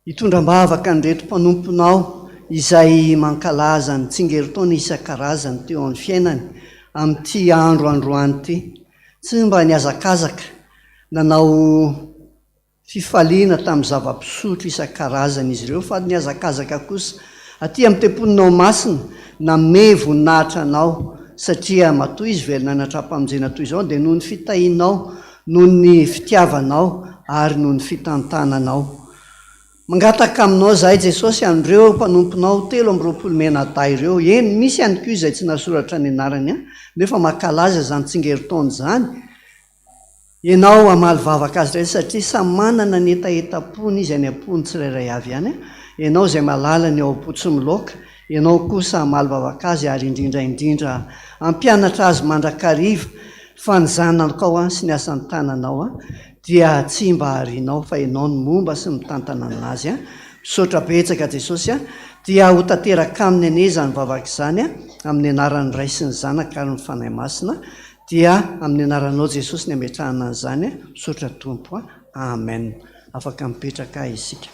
hitondram-bavaka ny reto mpanomponao izay mankalaza ny tsingeritaona isan-karazany teo amin'ny fiainany amin'ity androandroany ity. Tsy mba niazakazaka nanao fifaliana tamin'ny zava-pisotro isan-karazany izy ireo, fa niazakazaka kosa aty amin'ny temponinao masina name voninahitra anao, satria matoy izy velona natrapa-monjena toy izao dia noho ny fitahinao, noho ny fitiavanao ary noho ny fitantananao. Mangataka aminao zahay Jesosy andreo mpanomponao 13 menada ireo. Eny misy ihany koa izay tsy nasoratra ny anarany nefa makalaza zany tsingeritaona zany. Ianao amaly vavaka azy rehetra satria samy manana ny etaetapony izy any am-pony tsirairay avy ihany. Ianao izay malala ny ao am-potsy miloaka, ianao kosa amaly vavaka azy ary indrindra ampianatra azy mandrakariva fa ny zanakao sy ny asan'ny tananao dia tsy mba harinao fa ianao ny momba sy mitantana anazy. Misaotra betsaka Jesosy dia ho tanteraka aminy ane zany vavaka izany amin'ny anaran'ny Ray sy ny Zanaka ary ny Fanahy Masina, dia amin'ny anaranao Jesosy ny ametrahana an'izany. Misaotra Tompo. Amen. Afaka mipetraka isika.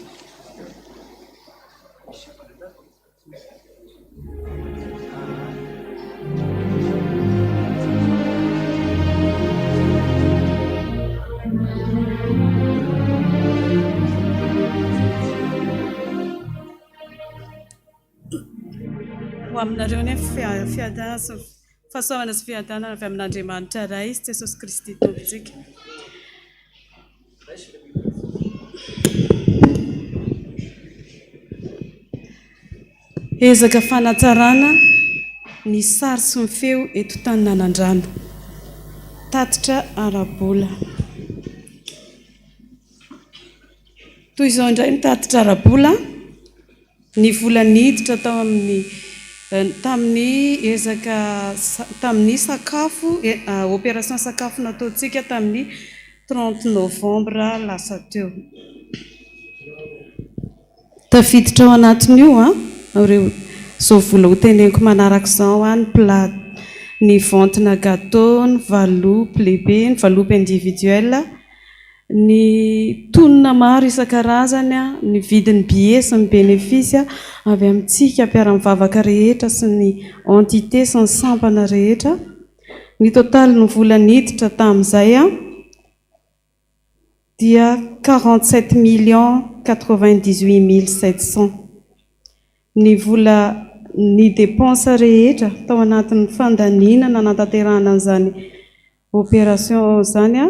Ho aminareo ny fahasoavana sy fiadanana avy amin'Andriamanitra Ray sy Jesosy Kristy Tompontsika. Ezaka fanatsarana ny sary sy ny feo eto Taninanandrano. Tatitra arabola. Toy izao indray ny tatitra arabola, ny volaniditra tao amin'ny tamin'ny ezaka tamin'ny sakafo opération sakafo nataontsika tamin'ny 30 novembre lasa teo. Tafiditra ao anatin'io ireo zao vola ho teneniko manaraka izao ny plat, ny ventina gâteau, ny valoupy lehibe, ny valoupy individuel, ny tonona maro isan-karazany a ny vidin'ny billet sy ny bénéfice avy amintsika mpiara-mivavaka rehetra sy ny entité sy ny sampana rehetra. Ny totaly ny vola niditra tamin'izay a dia 47 98 700. Ny vola ny dépense rehetra tao anatin'ny fandaninana nantanterahana an'izany opération zany a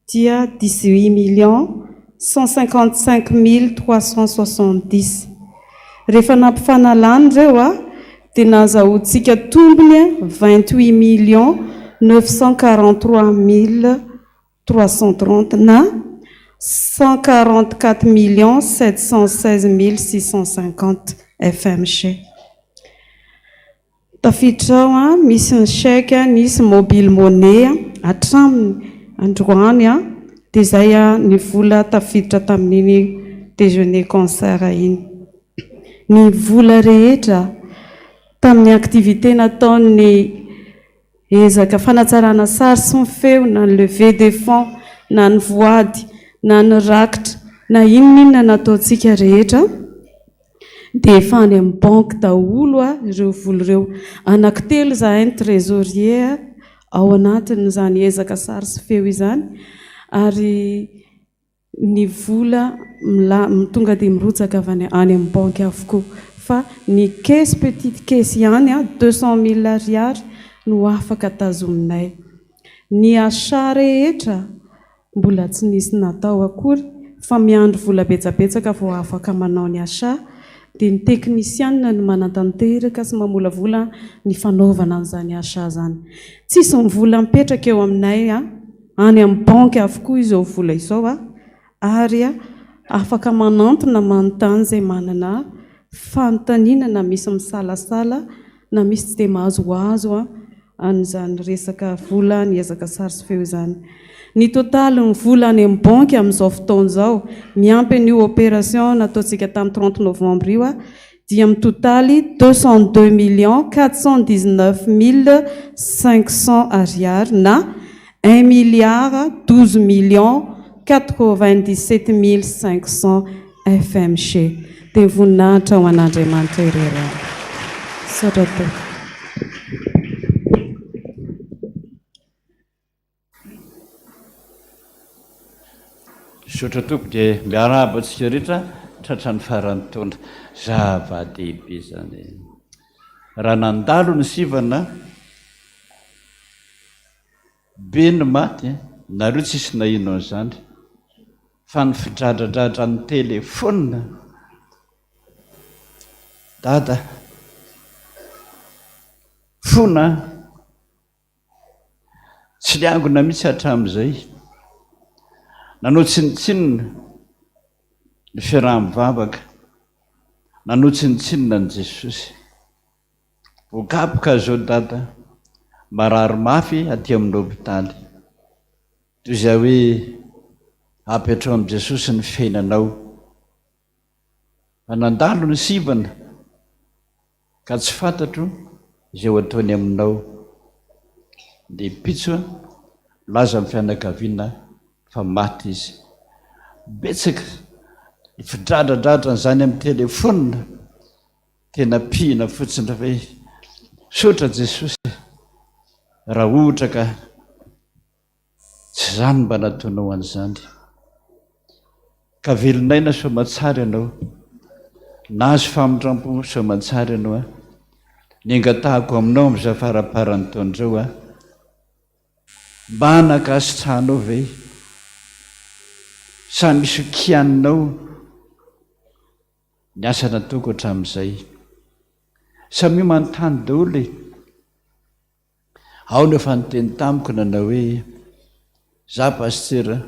dia 18 155 370. Rehefa nampifanalany reo a dia nahazahoantsika tombony 28 943 330 na 144 716 650 FMC. Tafiditra ao a misy ny chèque, nisy mobile monnaie atraminy androany a dia izay a ny vola tafiditra tamin'iny déjeuner concert iny. Ny vola rehetra tamin'ny aktivité nataony ezaka fanatsarana sary sy ny feo na ny levée des fonds na ny voady na ny rakitra na inon'inona nataontsika rehetra dia efa any amin'ny banque daholo a ireo vola ireo. Anankitelo izahay ny trésorier ao anatin'izany ezaka sary sy feo izany, ary ny vola tonga dia mirotsaka avy any amin'ny banque avokoa. Fa ny caisse petite caisse ihany a 200 000 ariary no afaka tazominay. Ny achat rehetra mbola tsy nisy natao akory fa miandro vola betsabetsaka vao afaka manao ny achat, dia ny teknisianina no manantanteraka sy mamolavola ny fanaovana an'izany achat zany. Tsisy ny vola mipetraka eo aminay a any amin'ny banque avokoa izao vola izao a, ary a afaka manantona manontany izay manana fanontaniana misy misalasala na misy tsy dia mahazoazo a an'izany resaka vola ny ezaka sary sy feo izany. Ny totaly ny vola any amin'ny banque amin'izao fotoana izao miampy ny opération nataontsika tamin'ny 30 novembre io a dia amin'ny totaly 202 419 500 ariary na 1 12 97 500 FMC. Dia voninahitra ho an'Andriamanitra irery. Saotra teo. Saotra tompo dia miarahaba antsika rehetra tratrany farany taona zava-dehibe zany. Raha nandalo ny sivana be ny maty nareo tsisy nahino an'izany, fa ny fidradradratra ny telefona dada fona tsy liangona mihitsy hatramin'izay. Nanao tsinitsinina ny fiaraha-mivavaka, nanao tsinitsinina ny Jesosy. Vokapoka zao dada marary mafy aty amin'ny hôpitaly, toy izay hoe apetrao amin'i Jesosy ny fiainanao. Fa nandalo ny sivana ka tsy fantatro izay ho ataony aminao, dia pitso laza amin'ny fianakaviana fa maty izy. Betsaka fidradradratra zany amin'ny telefona, tena pihina fotsiny hoe saotra Jesosy, raha ohatra ka tsy zany mba nataonao an'izany. Ka velonaina soamantsara ianao, nahazo famindrampo soamantsara ianao a. Ny angatahako aminao amin'izao faraparany taon'izao a, mba nakasitrahanao ve sa misy kianinao ny asa nataoko hatramin'izay, sa mio manontany daholo e. Ao nefa nyteny tamiko nanao hoe za pastera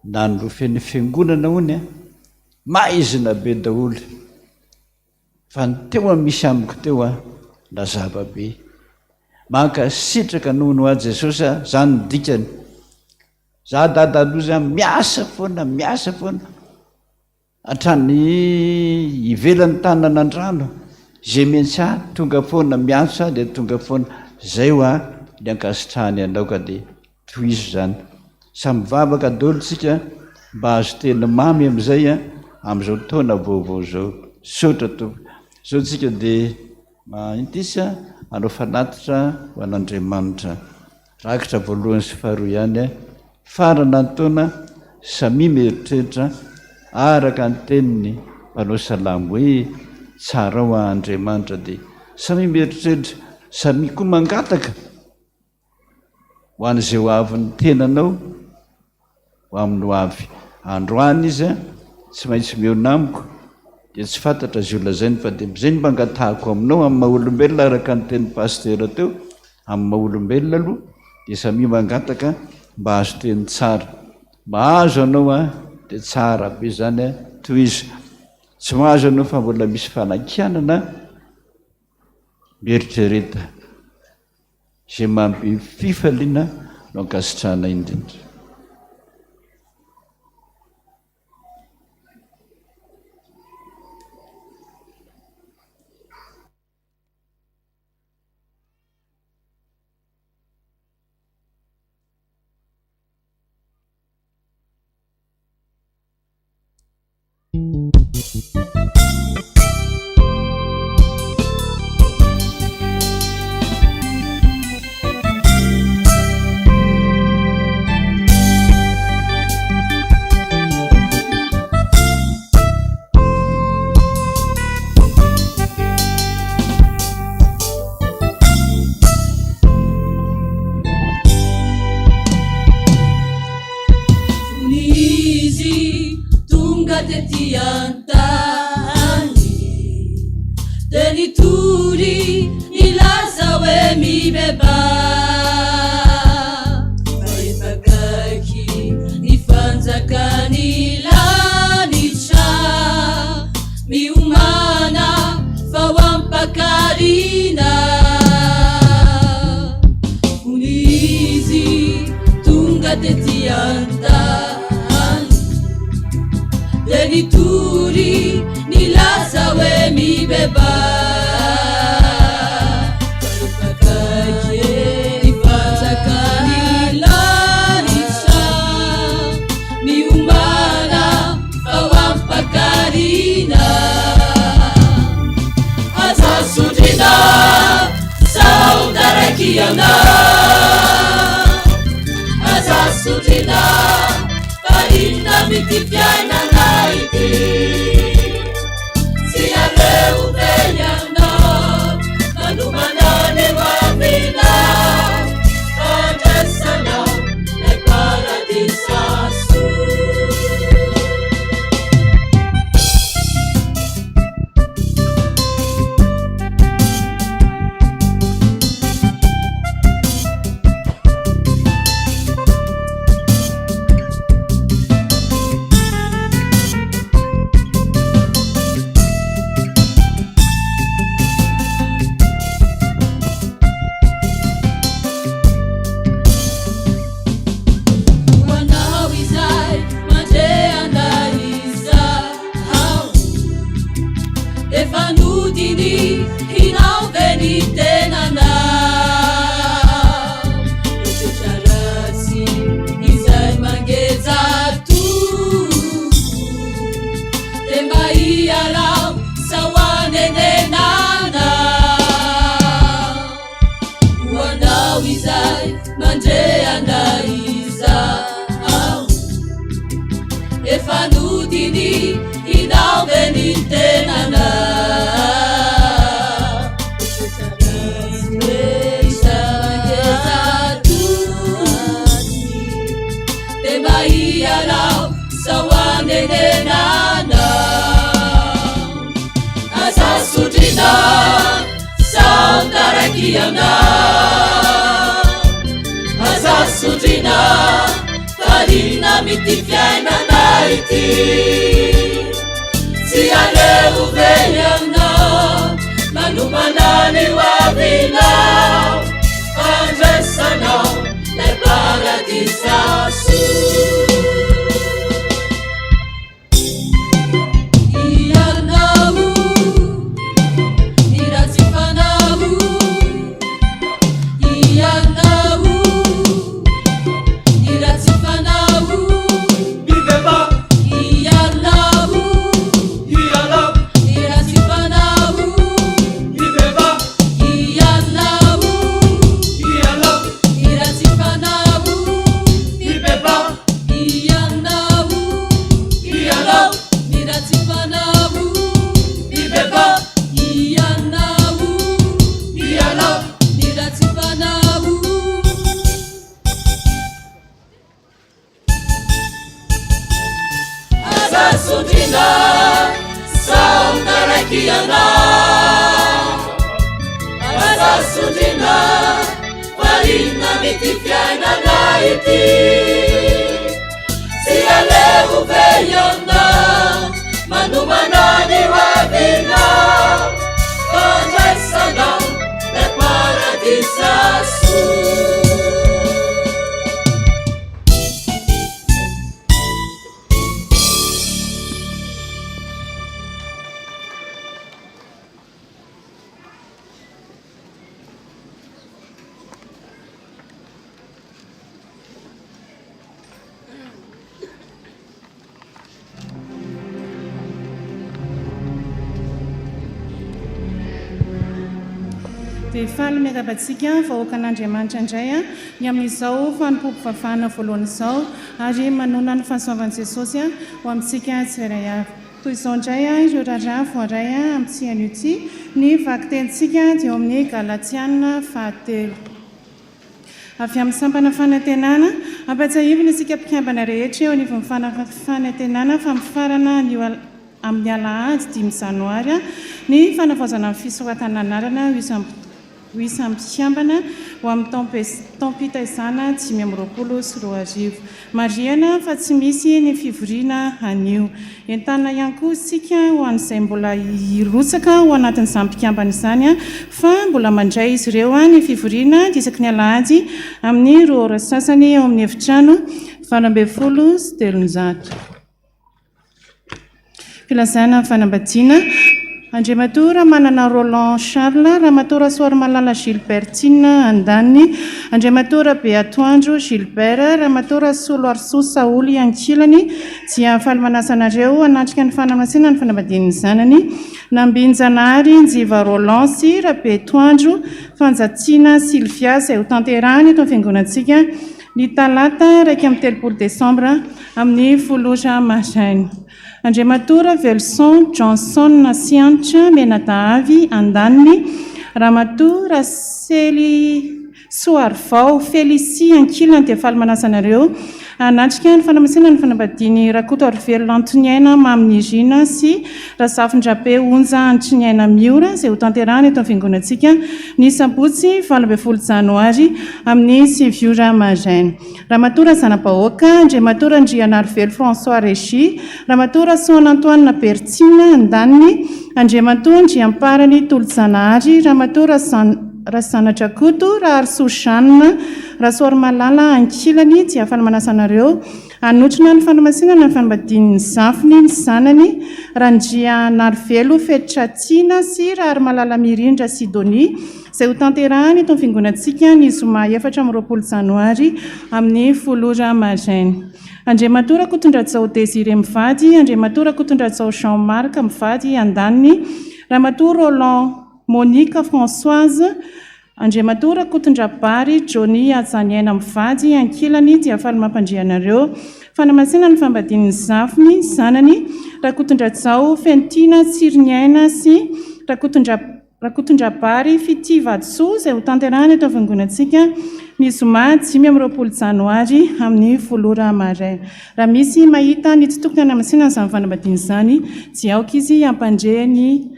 nanolofen'ny fiangonana hony a maizina be daholo, fa ny teo a misy amiko teo a na zava-be mankasitraka noho no a Jesosy a, zany ny dikany. Za dada aloza miasa foana hatrany ivelan'ny Taninanandrano, zay mentsy tonga foana miasa dia tonga foana. Zay ho a ny ankasitrahany ianao ka dia tohizo zany. samy vavaka dolontsika mba azo tena mamy am'izay a am'izao taona vaovao zao sotra tompo zao tsika dia intisa anao fanatitra ho an'Andriamanitra rakitra voalohany sy faharoa ihany a farana ny taona samy mieritreritra araka ny teniny mpanao salamo hoe tsara ho Andriamanitra dia samy mieritreritra samy koa mangataka ho an'izay ho avy ny tenanao ho amin'ny ho avy androany izy a tsy maintsy mionamiko dia tsy fantatra azy olazainy fa dia zay ny mangatahako aminao amin'ny maha-olombelona araka ny teny pastera teo amin'ny maha-olombelona aloha dia samy mangataka mba azo teny tsara mba azo anao a dia tsara be zany a toy izy tsy mahazo anao fa mbola misy fanakianana mieritrereta zay mampy fifaliana no ankasitrahana indrindra. Fana sudina saunarakiana Asa sudina Farina mitifiana naiti Siale uveyana Manumanani wabina Kandai sana Le paradisasu Dia faly miarabantsika vahoaka an'Andriamanitra indray ny amin'izao fanompoam-pivavahana voalohany izao ary manona ny fahasoavan'i Jesosy ho amintsika tsirairay avy. Toy izao indray ireo raharaha voaray amintsihany ity ny vakitentsika dia eo amin'ny Galatiana 4:3. Avy amin'ny sampana fanantenana ampatsahivina isika mpikambana rehetra eo anivon'ny fanantenana fampifarana amin'ny Alahady 5 Janoary ny fanavaozana amin'ny fisoratana anarana ho isan'ny mpikambana ho amin'ny tampitaizana 520 mariana fa tsy misy ny fivoriana anio. Entana ihany koa isika ho an'izay mbola hirotsaka ho anatin'izany mpikambana izany fa mbola mandray izy ireo ny fivoriana disaky ny Alahady amin'ny 2 ora sasany eo amin'ny efitrano 20:3. Filazana fanambadiana Andriamatora manana Roland Charles, Ramatora Soary Malala Gilbertine Andany, Andriamatora Beatoandro Gilbert, Ramatora Solo Arso Saoly Ankilany, dia faly manasanareo anatrika ny fanamasinana ny fanambadiany zanany, Nambinjanary Njiva Roland sy Beatoandro, Fanjatina Sylvia izay ho tanterahany eto fiangonantsika ny talata 3 Desambra amin'ny 10 maraina. Andriamatora Velson Johnson Nasiantra Menadaavy Andany, Ramatora Sely Soarvao Felicie Ankilany dia faly manasanareo anatrika ny fanamasinana ny fanambadiany Rakoto Arvelona Antoniaina Maminirina sy Razafindrabe Onja Antoniaina Miora izay ho tanterahany eto fiangonantsika ny sabotsy 20 Janoary amin'ny 7 maraina. Ramatora Zanabahoaka Andriamatora Andrianarivelo François Régi, Ramatora Son Antoine Bertine Andany, Andriamatora Andriamparany Tolojanahary, Ramatora Rasana Drakoto Raharso Jeanne, Rasoary Malala Ankilany dia faly manasanareo anotrona ny fanamasinana ny fanambadiany Zafiny ny zanany, Randria Narvelo Fetratina sy Rahary Malala Mirindra Sidonie izay ho tanterahany eto fiangonantsika ny zoma 4 Janoary amin'ny 10 maraina. Andriamatora Kotondratsao Désiré mivady, Andriamatora Kotondratsao Jean-Marc mivady Andany, Ramatora Roland Monique Françoise, Andriamatora Kotondrabary Johnny Ajaniaina mivady Ankilany dia faly mampandrianareo fanamasinana ny fanambadiany Zafiny zanany, Rakotondratsao Fentina Tsiriniaina sy Rakotondrabary Fitivadso izay ho tanterahany eto fiangonantsika ny zoma 10 Janoary amin'ny 10 maraina. Raha misy mahita ny tsy tokony hanamasinana izany fanambadiany izany dia aoka izy ampandre ny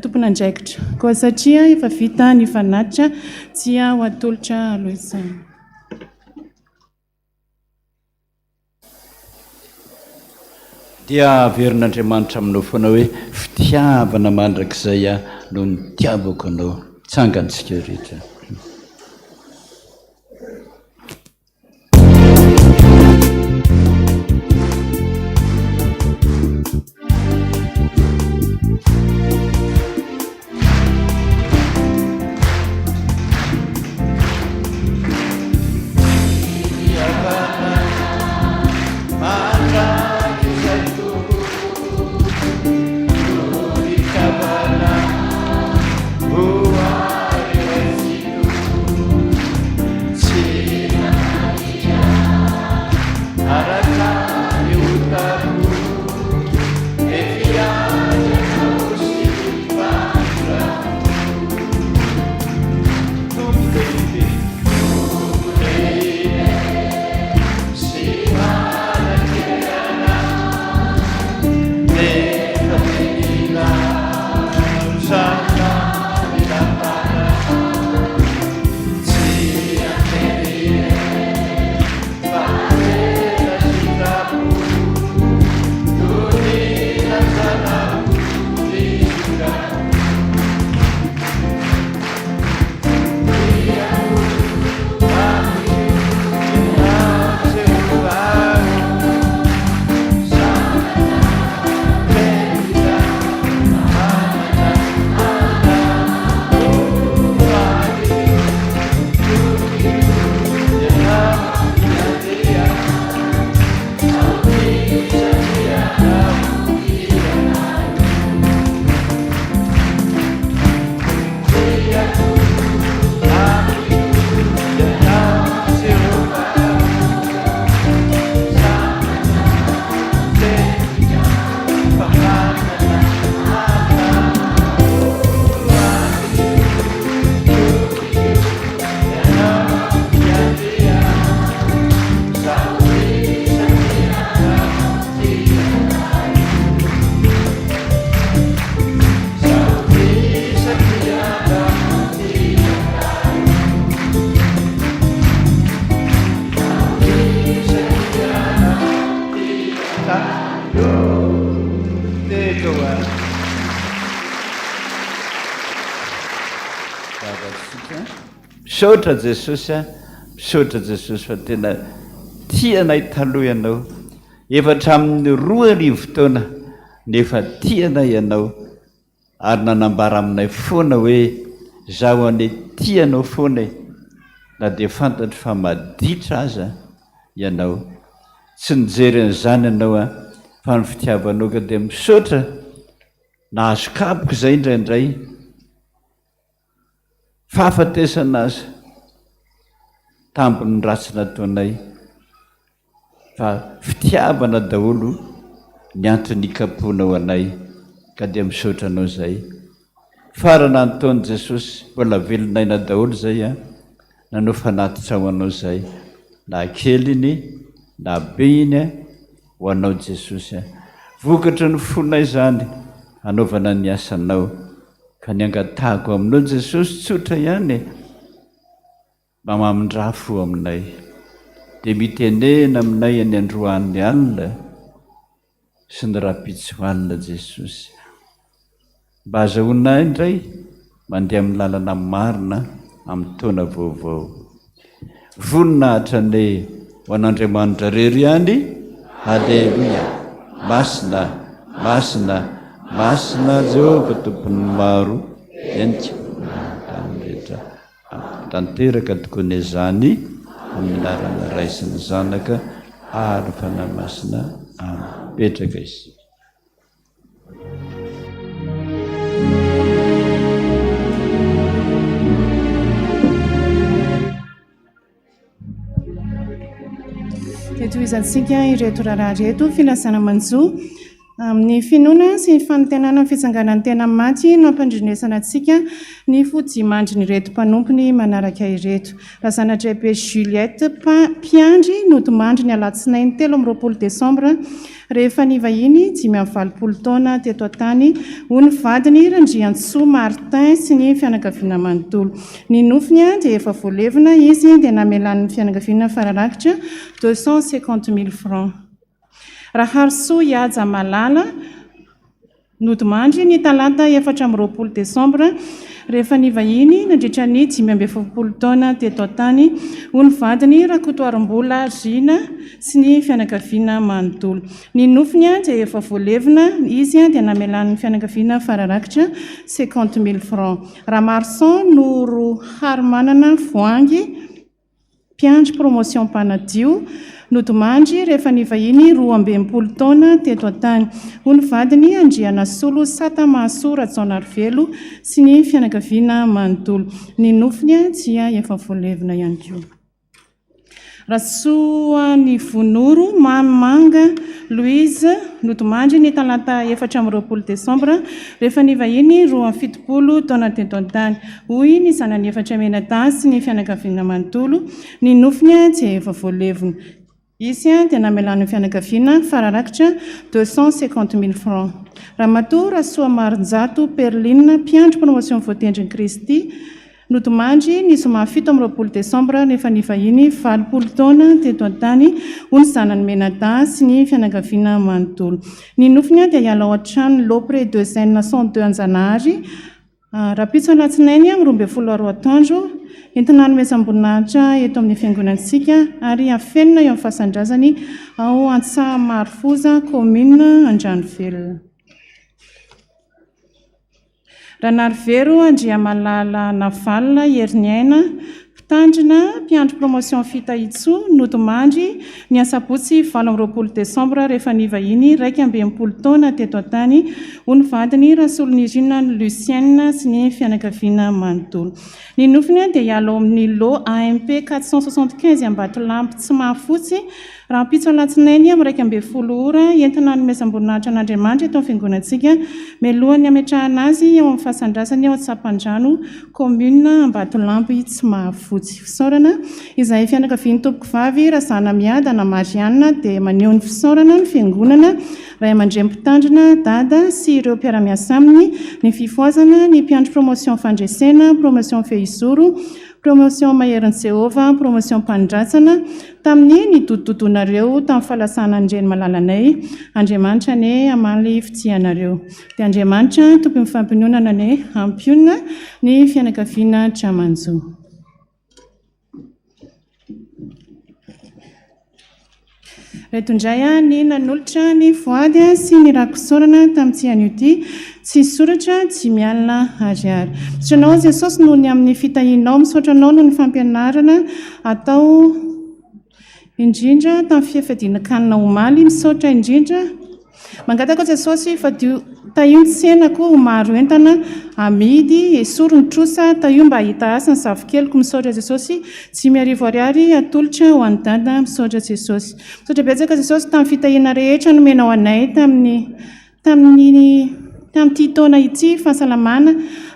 tompona andraikitra koa satria efa vita ny fanatitra dia ho atolotra aloha izany. Dia averin'Andriamanitra aminao foana hoe fitiavana mandrakizay no nitiavako anao. Tsangantsika rehetra. Oh, misaotra jesosy a misaotra jesosy fa tena tianay taloha ianao efatra amin'ny 2 taona nefa tianay ianao ary nanambara aminay foana hoe zaho ane tianao foana na dia fantatry fa maditra aza ianao tsy nijery an'izany ianao a fa ny fitiavanao ka dia misaotra nahazo kapoka izay indraindray fahafatesana aza tambiny ratsy nataonay fa fitiavana daholo ny antony ikaponao anay ka dia misaotra anao izay farana antaony jesosy mbola velonaina daholo izay a nanao fanatitra ho anao izay na kely iny na be iny a ho anao jesosy a vokatra ny fonay izany anaovana ny asanao ka ny angatahako aminao jesosy tsotra ihany mba mamindrafo aminay dia mitenena aminay any androan'ny alina sy ny raha-pitsoalina jesosy mba azahoana indray mandeha amin'ny lalana marina amin'ny taona vaovao vonina hatrane ho an'Andriamanitra rery ihany halleloia masina masina masina Jehova tompony maro enika rehetra tanteraka tokony izany amin'ny anarana Ray sy ny Zanaka ary fanahy masina petraka izy toizantsika ireto raharaha reto filasana manjoa amin'ny finoana sy ny fanontenana ny fitsanganan'ny tena maty no ampandrinesana antsika ny fodimandry ny reto mpanompony manaraka ireto raha zanatrehibe Juliette Piandry no tomandry ny alatsinainy 13 Desambra rehefa ny vahiny 5 taona teto an-tany ho ny vadiny Randriantsoa Martin sy ny fianakaviana manontolo ny nofiny dia efa voalevina izy dia namelan'ny fianakaviana fararakitra 250 000 francs raha Harsoa Iaja Malala notomandry ny talata 14 Desambra rehefa ny vahiny nandritra ny 17 taona teto an-tany ho ny vadiny Rakotoarim-bola Rina sy ny fianakaviana manontolo ny nofiny dia efa voalevina izy dia namelan'ny fianakaviana fararakitra 50 000 francs raha Marson Noro Harmanana Voangy mpiandry promotion Panadio notomandry rehefa ny vahiny 12 taona teto an-tany ho ny vadiny Andriana Solo Sata Mahasoa Ratsaonarivelo sy ny fianakaviana manontolo ny nofiny dia efa voalevina ihany koa Rasoa ny Vonoro Mamanga Louise notomandry ny talata 14 Desambra rehefa ny vahiny 17 taona teto an-tany hoy ny zanany efatra menata sy ny fianakaviana manontolo ny nofiny dia efa voalevina izy dia namelan'ny fianakaviana fararakitra 250 000 francs Ramatoa Rasoa Marinjato Perline mpiandry promotion Voatendriny Kristy notomandry ny zoma 17 Desambra rehefa ny vahiny 20 taona teto an-tany ho ny zanany menata sy ny fianakaviana manontolo ny nofiny dia hiala ao an-trano Lopre 202 Anjanahary rapitso alatsinainy amin'ny 12 Tandro entina nomezam-boninahitra eto amin'ny fiangonantsika ary afenina eo amin'ny fahasandrazany ao Antsaha Marifoza commune Andranovelona Ranarivero Andriamalala Navalina Herniaina mpitandrina mpiandry promotion Fitaitso notomandry ny asabotsy 20 Desambra rehefa ny vahiny 12 taona teto an-tany ho ny vadiny Rasolonirina Lucienne sy ny fianakaviana manontolo ny nofiny dia hiala ao amin'ny lo AMP 475 Ambatolampy tsy mahafotsy raha mpitso alatsinainy amin'ny 12 ora entina nomezam-boninahitra an'Andriamanitra eto amin'ny fiangonantsika mialohany ametrahana azy ao amin'ny fahasandrasany ao Antsapandrano commune Ambatolampy tsy mahafotsy fisaorana izay fianakaviany tompoko vavy Razana Miadana Mariana dia maneho ny fisaorana ny fiangonana Ray aman-dreny mpitandrina dada sy ireo mpiara-miasa aminy ny fifoazana ny mpiandry promotion fandresena promotion feizoro promotion Maherin'i Jehova promotion mpandratsana tamin'ny nidododonareo tamin'ny fahalasana andreny malalanay Andriamanitra ne amaly fitianareo dia Andriamanitra tompo ny fampinonana ne hampionana ny fianakaviana tramanjo reto indray a ny nanolotra ny voady a sy ny rakosorana tamin'ty an'io ty tsy soratra tsy mialina ariary satranao jesosy noho ny amin'ny fitahinao misaotranao noho ny fampianarana atao indrindra tamin'ny fiafadiana-kanina omaly misaotra indrindra mangataka jesosy tahiontsena koa maro entana amidy esoro ny trosa tahio mba hahita asa ny zavikeliko misaotra jesosy tsy miarivo ariary atolotra ho any dada misaotra jesosy misaotra betsaka jesosy tamin'ny fitahiana rehetra nomenao anay tamin'ity taona ity fahasalamana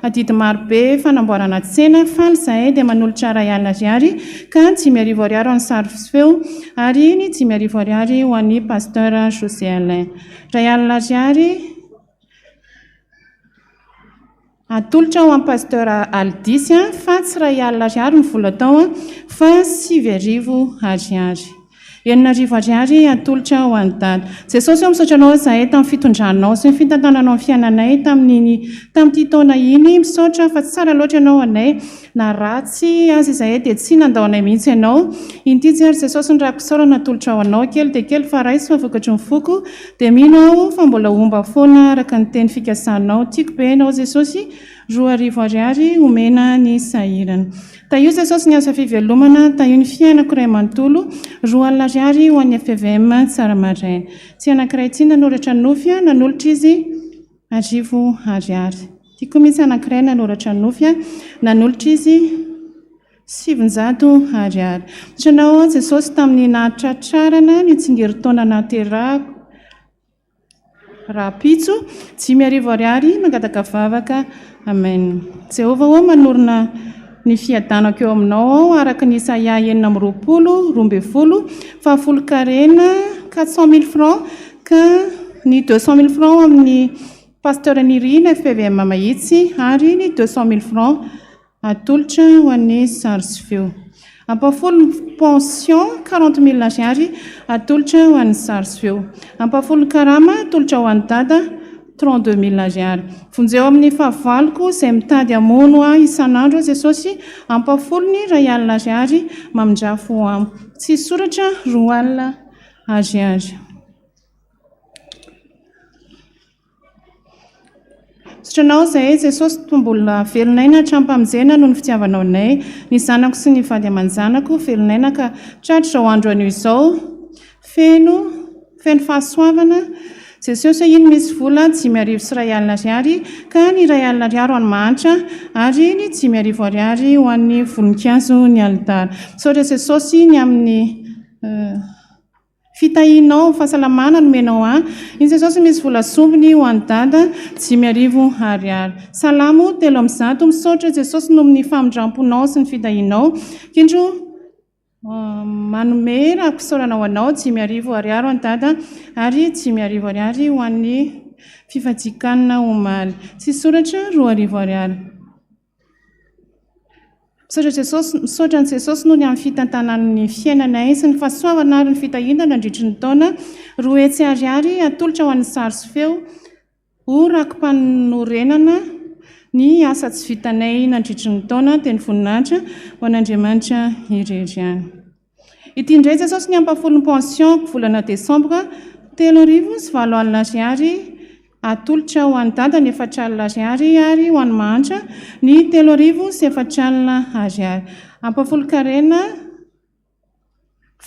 adidy marobe fanamboarana tsena faly zahay dia manolotra ray alina ariary ka tsy miarivo ariary ho an'ny sary feo ary ny tsy miarivo ariary ho an'ny pasteur José Alain ray alina ariary atolotra ho an'ny pasteur Aldisy fa tsy ray alina ariary ny vola tao fa 9 ariary 9 ariary atolotra ho any dada jesosy eo misaotra anao zahay tamin'ny fitondranao sy ny fitantananao ny fiainanay tamin'ity taona iny misaotra fa tsara loatra ianao anay na ratsy azy zahay dia tsy nandao anay mihitsy ianao inty jery jesosy ny rakosorana atolotra ho anao kely dia kely fa raisy fa vokatry ny foko dia minao fa mbola omba foana araka ny teny fikasanao tiako be ianao jesosy 10 ariary omena ny sahirana taio jesosy ny asa fivelomana taio ny fiainako ray manontolo 2 ariary ho an'ny FPVM tsara maraina tsy anankiray tsy nanoratra nofia nanolotra izy 10 ariary tiako misy anankiray nanoratra nofia nanolotra izy 700 ariary satranao jesosy tamin'ny nahatratrarana ny tsingerin-taona naterahako rapitso 10 ariary mangataka vavaka amen Jehova ho manorina ny fiadanako eo aminao ao araka ny Isaia 9:20 fa folo-karena 400 000 francs ka ny 200 000 francs amin'ny pasteur Nirina FPVM mahitsy ary ny 200 000 francs atolotra ho an'ny sary sy feo ampafolo pension 40 000 ariary atolotra ho an'ny sary sy feo ampafolo karama atolotra ho an'ny dada 32 000 ariary vonjeo amin'ny fahavaloko izay mitady amono isan'andro jesosy ampafolony ray alina ariary mamindrafo ampo tsy soratra 2 alina ariary satranao zahay jesosy tombola velonayna hatrampamizena noho ny fitiavanao anay ny zanako sy ny vady aman-janako velonayna ka tratr'izao andro anio izao feno fahasoavana jesosy iny misy vola 10 ariary sy ray alina ariary ka ny ray alina ariary ho an'ny mahantra ary ny 10 ariary ariary ho an'ny voninkazo ny altara misaotra jesosy ny amin'ny fitahinao fahasalamana nomenao iny jesosy misy vola sombiny ho an'ny dada 10 ariary ariary salamo 3 misaotra jesosy no amin'ny famindramponao sy ny fitahinao kindro manome rakosorana ho anao 10 ariary ariary ho an'ny dada ary 10 ariary ariary ho an'ny fifajikanina omaly tsy soratra 2 ariary ariary misaotra ny jesosy noho ny amin'ny fitantanan'ny fiainanay sy ny fahasoavana ary ny fitahinana nandritry ny taona 2 hetsy ariary atolotra ho an'ny sary sy feo ho rakom-panorenana ny asa tsy vitanay nandritry ny taona teny voninahitra ho an'Andriamanitra irery ity indray jesosy ny ampafolony pension volana desambra 3,9 ariary atolotra ho an'ny dada ny 4 alina ariary ary ho an'ny mahantra ny 3,4 alina ariary ampafolo-karena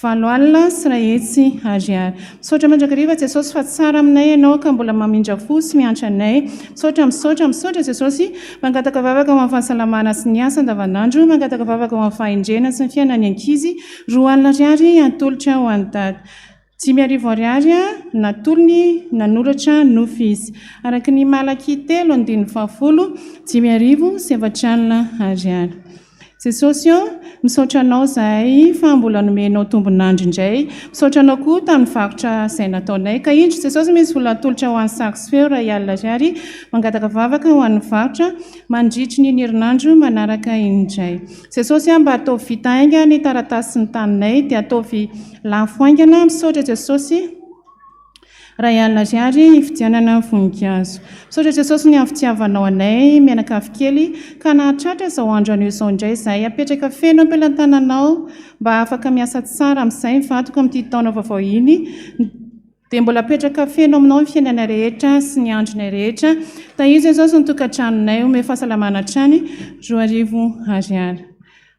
7 alina sy 1 hetsy ariary misaotra mandrakariva jesosy fa tsara aminay ianao ka mbola mamindra fo sy miantra anay misaotra jesosy mangataka vavaka ho amin'ny fahasalamana sy ny asa andavanandro mangataka vavaka ho amin'ny fahendrena sy ny fiainany ankizy 2 alina ariary atolotra ho an'ny dada 10 ariary ariary natolony nanoratra nofy izy araka ny Malaky 3:10 10 ariary sy 4 alina ariary jesosy misaotra anao zahay fa mbola nomenao tombonandro indray misaotra anao koa tamin'ny vakotra izay nataonay ka indro jesosy misy vola atolotra ho an'ny sary sy feo ray alina ariary mangataka vavaka ho an'ny vakotra mandritry ny herinandro manaraka indray jesosy mba atao vita hainga ny taratasy sy ny taninay dia ataovy lafo haingana misaotra jesosy raha ialina ariary ifidianana voninkazo. Misaotra Jesosy ny amin'ny fitiavanao anay mianakavy kely ka nahatratra izao andro anio izao indray izay apetraka feno ampelantananao mba afaka miasa tsara amin'izay vatok amin'ity taona vaovao iny dia mbola apetraka feno aminao ny fiainana rehetra sy ny androny rehetra. Tahizo Jesosy ny tokantranonay ome fahasalamana hatrany 4 ariary.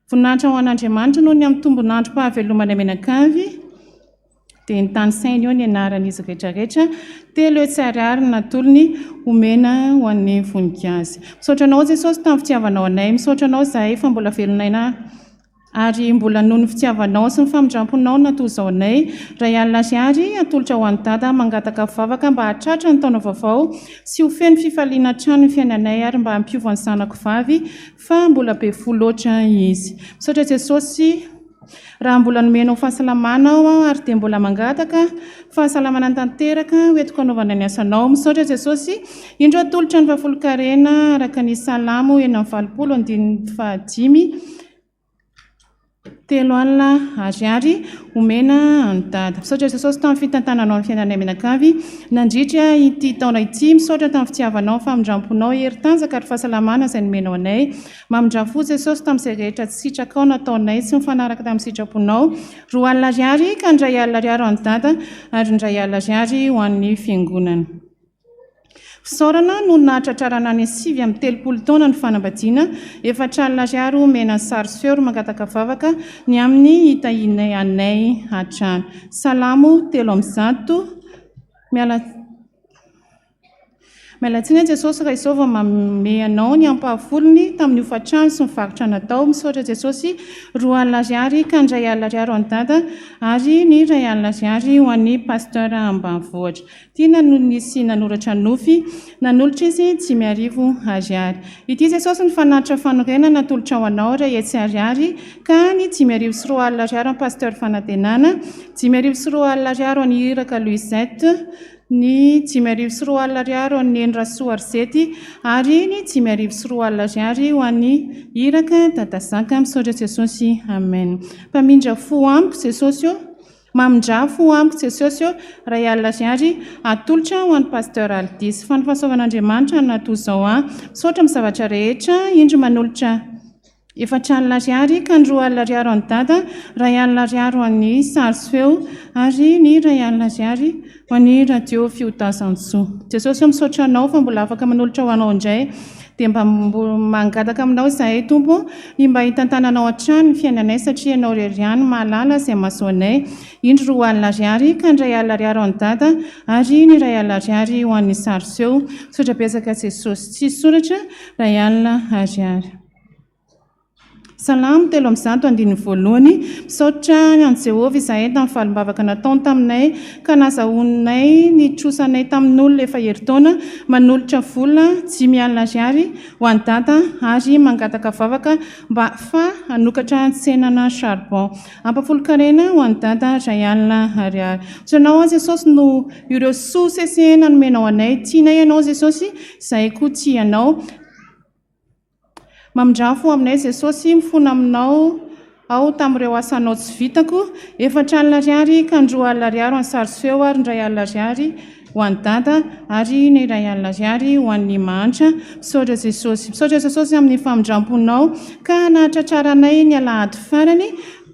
Voninahitra ho an'Andriamanitra noho ny amin'ny tombonandro mpahavelomana menakavy dia nytany sainy eo ny anaran'izy rehetrarehetra. 3 ariary natolony omena ho an'ny voninkazo. Misaotra anao Jesosy tamin'ny fitiavanao anay, misaotra anao izahay fa mbola velonaina ary mbola noho ny fitiavanao sy ny famindramponao natozao anay. Raha ialina ariary atolotra ho an'ny Dada mangataka fivavaka mba hatratra ny taona vaovao sy ho feno fifaliana trano ny fiainanay ary mba hampiova ny zanako vavy fa mbola be fo loatra izy. Misaotra Jesosy raha mbola nomenao fahasalamana ao ary dia mbola mangataka fahasalamana tanteraka hoentiko hanaovana ny asanao. Misaotra Jesosy indro atolotra ny vafolo-karena araka ny Salamo 9:5 3 ariary omena ny Dada. Misaotra Jesosy tamin'ny fitantananao ny fiainanay menakavy nandritra ity taona ity. Misaotra tamin'ny fitiavanao famindramponao heri-tanjaka ary fahasalamana izay nomenao anay. Mamindrampo Jesosy tamin'izay rehetra tsy sitraka ao nataonay sy mifanaraka tamin'ny sitraponao. 2 alina ariary ka indray alina ariary ho an'ny Dada ary indray alina ariary ho an'ny Fiangonana. Fisaorana no nahatratrarana ny 9:30 taona ny fanambadiana. 4 alina ariary omena ny sary sy feo mangataka vavaka ny amin'ny hitahinay anay hatrany. Salamo 3:100. Mialatsiny Jesosy raha izao vao manome anao ny ampahavolony tamin'ny hofatrano sy ny varotra natao. Misaotra Jesosy 2 alina ariary ka indray alina ariary ho an'ny Dada ary ny 2 alina ariary ho an'ny pasteur ambanivohitra. Tia no nisy nanoratra nofy nanolotra izy 5 ariary. Ity Jesosy ny fanatitra fanorenana natolotra ho anao 2 ariary ka ny 5 sy 2 alina ariary ho an'ny pasteur fanantenana. 5 sy 2 alina ariary ho an'ny iraka Louisette. Ny 5 sy 2 alina ariary ho an'ny Endrasoa Arzety ary ny 5 sy 2 alina ariary ho an'ny iraka Dadazaka. Misaotra Jesosy. Amen. Mpamindra fo amiko Jesosy eo, mamindra fo amiko Jesosy eo, 2 alina ariary atolotra ho an'ny pasteur Aldis. Fa ny fahasoavan'Andriamanitra natozao misaotra amin'ny zavatra rehetra indro manolotra 4 alina ariary ka 2 alina ariary ho an'ny Dada, 2 alina ariary ho an'ny sary sy feo ary ny 2 alina ariary ho an'ny radio Fiotazantsoa. Jesosy misaotra anao fa mbola afaka manolotra ho anao indray dia mba mangataka aminao izahay Tompo ny mba hitantananao hatrany ny fiainanay satria ianao irery ihany mahalala izay mahazo anay. Indro 2 alina ariary ka 2 alina ariary ho an'ny Dada ary ny 2 alina ariary ho an'ny sary sy feo. Misaotra betsaka Jesosy. Tsy soratra 2 alina ariary. Salamo 3:1. Misaotra an Jehovah izahay tamin'ny fahalimbavaka nataony taminay ka nazahoanay ny trosanay tamin'olona efa herintaona manolotra vola 5 alina ariary ho an'ny Dada ary mangataka vavaka mba fa hanokatra tsenana charbon. Ampafolo-karena ho an'ny Dada 2 alina ariary. Sanao Jesosy no ireo soa sesena nomenao anay. Tianay ianao Jesosy, izahay koa tianao. Mamindrafo aminay Jesosy mifona aminao ao tamin'ireo asanao tsy vitako. 4 alina ariary ka 2 alina ariary ho an'ny sary sy feo ary 2 alina ariary ho an'ny Dada ary ny 2 alina ariary ho an'ny Manitra. Misaotra Jesosy. Misaotra Jesosy amin'ny famindramponao ka nahatratraranay ny Alahady farany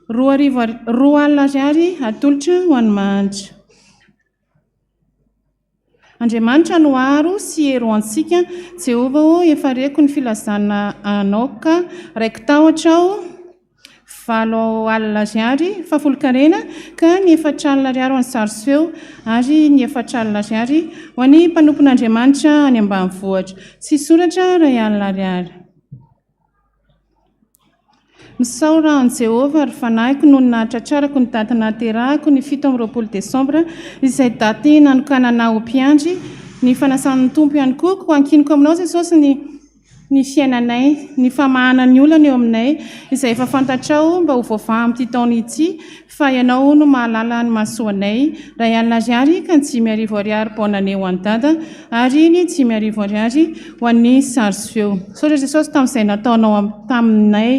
2 alina ariary atolotra ho an'ny Manitra. Andriamanitra no aro sy ero antsika. Jehovah efa reko ny filazana anao ka raiky tahotra aho 7 alina ariary fahafolo-karena ka ny 4 alina ariary ho an'ny sary sy feo ary ny 4 alina ariary ho an'ny mpanompon'Andriamanitra any ambanivohitra. Tsy soratra 2 alina ariary. Misaora an Jehovah ary fanahiko noho ny nahatratrarako ny daty nahaterahako ny 17 Desambra izay daty nanokanana ho mpiandry ny fanasan'ny Tompo ihany koa. Ko ankiniko aminao Jesosy ny fiainanay, ny famahanany olana eo aminay izay efa fantatrao mba ho vaovaha amin'ity taona ity fa ianao no mahalala ny mahasoanay. 2 alina ariary ka 5 ariary baonany ho an'ny Dada ary ny 5 ariary ho an'ny sary sy feo. Misaotra Jesosy tamin'izay nataonao taminay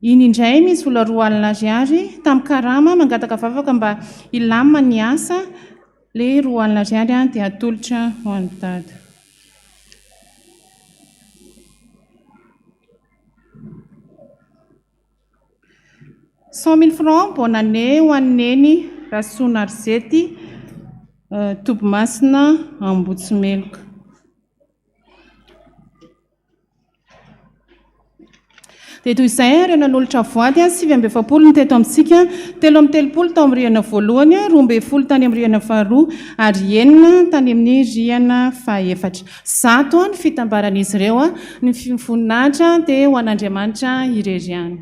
iny indray misy vola 2 alina ariary tamin'ny karama mangataka vavaka mba ilamina ny asa le 2 alina ariary a dia atolotra ho an'ny dada. 100 000 francs bonane ho an'ny neny Rasoana Arzety Tobomasina Ambotsimeloka. Dia toy izay ireo nan'olatra voady 720 ny teto amintsika, 330 tao amin'ny rihana voalohany, 12 tany amin'ny rihana faharoa ary 9 tany amin'ny rihana fahaefatra. 100 ny fitambaran'izy ireo ny voninahitra dia ho an'Andriamanitra ireriany.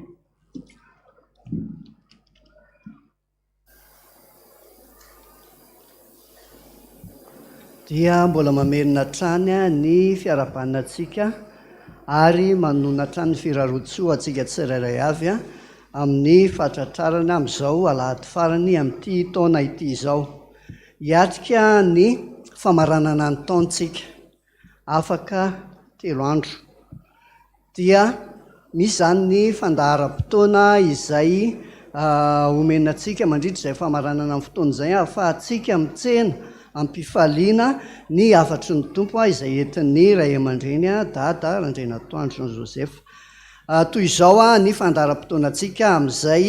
Dia mbola mamerina trany ny fiarabanantsika ary manona trany firaroatsoa atsika tsirairay avy amin'ny fatratrarana amin'izao alahady farany amin'ity taona ity izao. Hiatrika ny famaranana ny taontsika afaka 3 andro. Dia misy zany ny fandaharam-potoana izay omenantsika mandritra izay famaranana amin'ny fotoana izay ahafahantsika mitsena ampifaliana ny afatry ny tompo izay entin'ny ray aman-dreny dada Randrenatoandro Jean Joseph. Toy izao ny fandaharam-potoanantsika amin'izay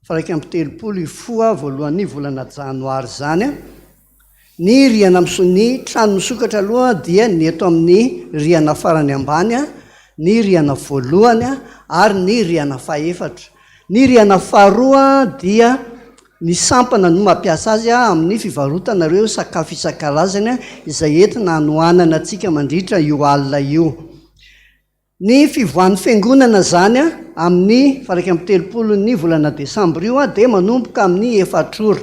30 voalohan'ny volana janoary zany. Ny rihana ny trano misokatra aloha dia ny eto amin'ny rihana farany ambany, ny rihana voalohany ary ny rihana fahaefatra. Ny rihana faharoa dia ny sampana no mampiasa azy amin'ny fivarotana ireo sakafo isan-karazany izay entina hanohanana atsika mandritra io alina io. Ny fivoahan'ny fiangonana zany amin'ny 30 ny volana desambra io dia manomboka amin'ny 4 ora.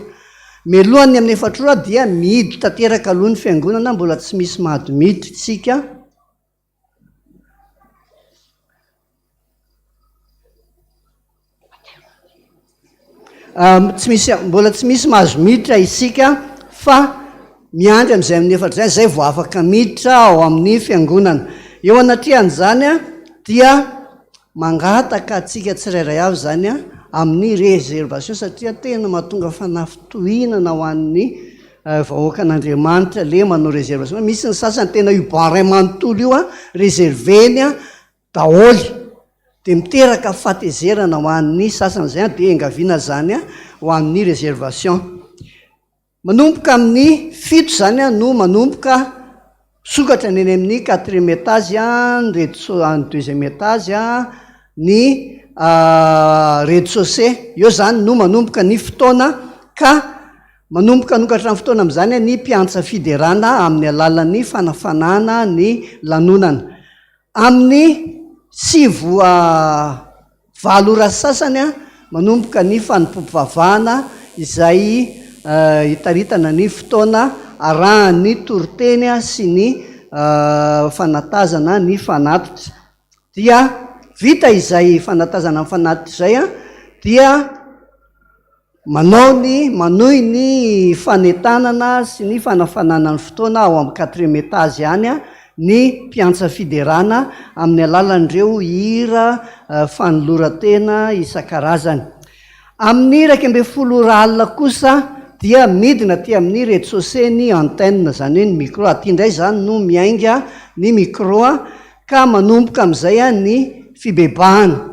Mialohany amin'ny 4 ora dia mihidy tanteraka aloha ny fiangonana, mbola tsy misy mahadimidry tsika. Mbola tsy misy mahazo miditra isika fa miandry amin'izay amin'ny 4 zay zay vao afaka miditra ao amin'ny fiangonana. Eo anatrihan'izany dia mangataka atsika tsirairay avy zany amin'ny réservation satria tena mahatonga fanafitohinana ho an'ny vahoaka an'Andriamanitra le manao réservation. Misy ny sasany tena io baray manontolo io réserveny daholy dia miteraka fatezerana ho an'ny sasany zay dia engaviana zany ho an'ny réservation. Manomboka amin'ny 7 zany no manomboka sokatra ny amin'ny 4e étage, ny 2e étage, ny rez-de-chaussée. Eo zany no manomboka ny fotoana ka manomboka nokatra ny fotoana amin'izany ny mpiantsa fiderana amin'ny alalan'ny fanafanana ny lanonana. Amin'ny 7 ora sasany manomboka ny fanom-pivavahana izay hitaritana ny fotoana arahan'ny toriteny sy ny fanatazana ny fanatitra. Dia vita izay fanatazana ny fanatitra izay dia manohy ny fanetanana sy ny fanafanana ny fotoana ao amin'ny 4e étage ihany ny mpiantsa fiderana amin'ny alalan'ireo hira fanoloran-tena isan-karazany. Amin'ny 12 ora alina kosa dia midina ty amin'ny rez-de-chaussée ny antenne zany hoe ny micro. Aty indray zany no miainga ny micro ka manomboka amin'izay ny fibebahana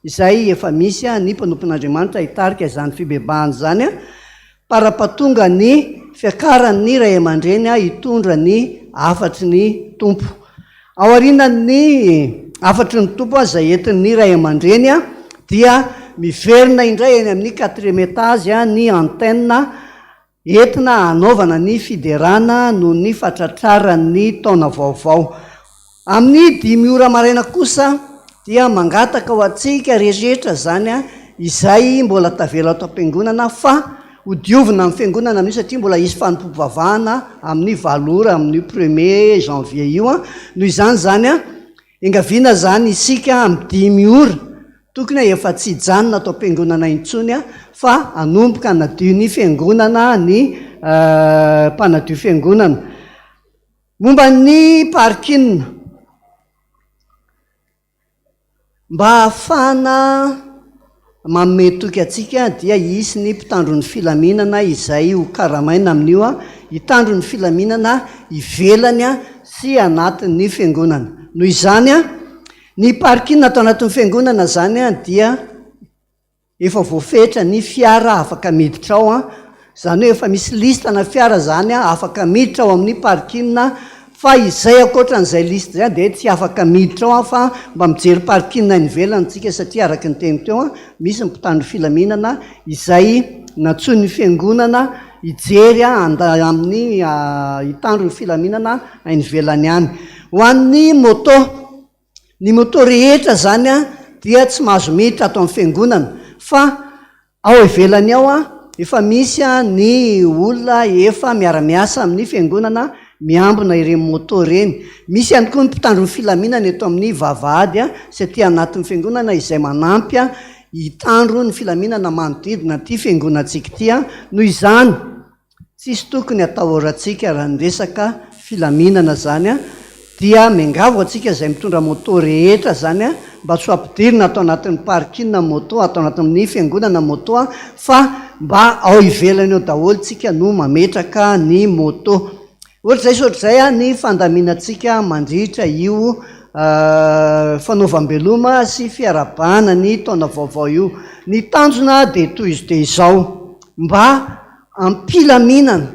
izay efa misy ny mpanompon'Andriamanitra hitarika izany fibebahana zany parapatonga ny fiakaran'ny ray aman-dreny hitondra ny afatry ny tompo. Ao aorianan'ny afatry ny tompo izay entin'ny ray aman-dreny dia miverina indray eny amin'ny 4e étage ny antenne entina hanaovana ny fiderana no ny fatratraran'ny taona vaovao. Amin'ny 5 ora maraina kosa dia mangataka ho atsika rehetra zany izay mbola tavela ato am-piangonana fa hodiovina amin'ny fiangonana amin'io satria mbola isy fanom-pivavahana amin'ny 9 ora amin'ny 1er janvier io. Noho izany zany engaviana zany isika amin'ny 5 ora tokony efa tsy hijanona atao am-piangonana intsony fa hanomboka hanadio ny fiangonana ny mpanadio fiangonana. Momba ny parking, mba ahafahana mametoky atsika dia isy ny mpitandro ny filaminana izay ho karamaina amin'io a hitandro ny filaminana ivelany a sy anatin'ny fiangonana. Noho izany a ny parkina atao anatin'ny fiangonana zany a dia efa voafetra ny fiara afaka miditra ao a, zany hoe efa misy listana fiara zany a afaka miditra ao amin'ny parkina, fa izay akoatran'izay lista zay dia tsy afaka miditra ao a fa mba mijery parkina nivelany tsika satria araky ny teny teo a misy ny mpitandro filaminana izay natsoiny fiangonana ijery amin'ny hitandro ny filaminana nivelany any. Ho an'ny ny moto rehetra zany a dia tsy mahazo miditra atao amin'ny fiangonana, fa ao ivelany ao a efa misy ny olona efa miara-miasa amin'ny fiangonana miambina ireny moto reny. Misy ihany koa ny mpitandro ny filaminana eto amin'ny vavahady a satria anatin'ny fiangonana izay manampy a hitandro ny filaminana manodidina ty fiangonantsika ty a. Noho izany tsisy tokony atahorantsika raha nyresaka filaminana zany a, dia miangavo atsika izay mitondra moto rehetra zany a mba tsy ampidirina atao anatin'ny parkina moto, atao anatin'ny fiangonana moto a, fa mba ao ivelany eo daholo tsika no mametraka ny moto. Ohatr'izay soatr'izay a ny fandaminatsika mandritra io fanaovam-beloma sy fiarabana ny taona vaovao io. Ny tanjona dia toy izy dia izao: mba ampilaminana,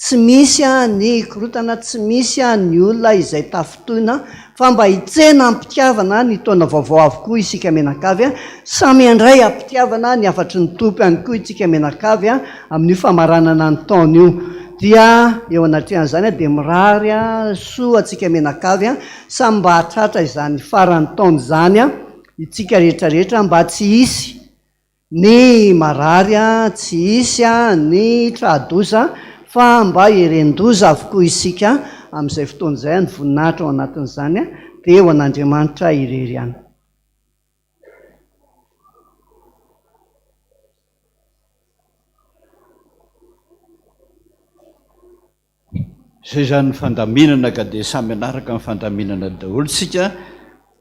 tsy misy ny korotana, tsy misy ny olona izay tafotoina, fa mba hitsena ampitiavana ny taona vaovao avokoa isika menakavy a, samy andray ampitiavana ny afatry ny tompo ihany koa isika menakavy a amin'ny famaranana ny taona io. Dia eo anatrehan'izany a dia mirary a soa atsika menakavy a samy mba hatratra izany faran'ny taona zany a itsika rehetrarehetra, mba tsy hisy ny marary a, tsy hisy ny tradoza, fa mba herendoza avokoa isika amin'izay fotoan'izay ny voninahitra ao anatin'izany a dia eo an'Andriamanitra irery ihany. Zay zany ny fandaminana ka dia samy anaraka amin'ny fandaminana daholo tsika,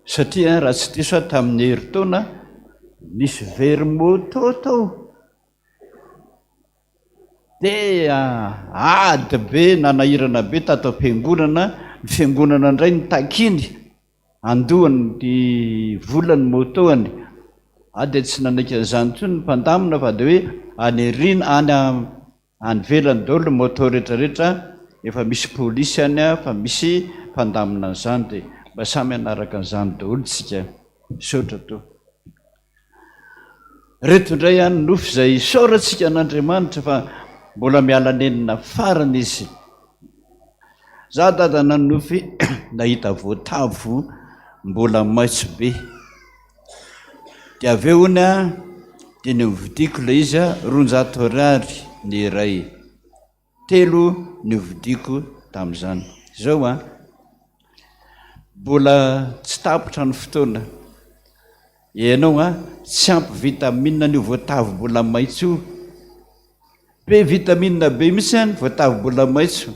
satria raha tsy diso a tamin'ny herintaona nisy very moto tao dia ady be nanahirana be tato am-piangonana. Ny fiangonana indray ny takiny andohany ny volany motoany, dia tsy nanaiky an'izany ntsony ny mpandamina fa dia hoe any velany daholo ny moto rehetrarehetra, efa misy polisy any fa misy mpandamina an'izany, dia mba samy anaraka an'izany daholo tsika sotra to. Reto indray any nofo izay soratsika an'Andriamanitra fa mbola miala nenina farany izy. Za dada nanofy nahita voatavo mbola maitso be, dia avy eo ony a dia nividiko ilay izy 200 ariary ny iray, 3 nividiko tamin'izany. Zao a mbola tsy tapotra ny fotoana, ianao a tsy ampy vitamine ny voatavo mbola maitso, be vitamine be mihitsy any voatavo mbola maitso.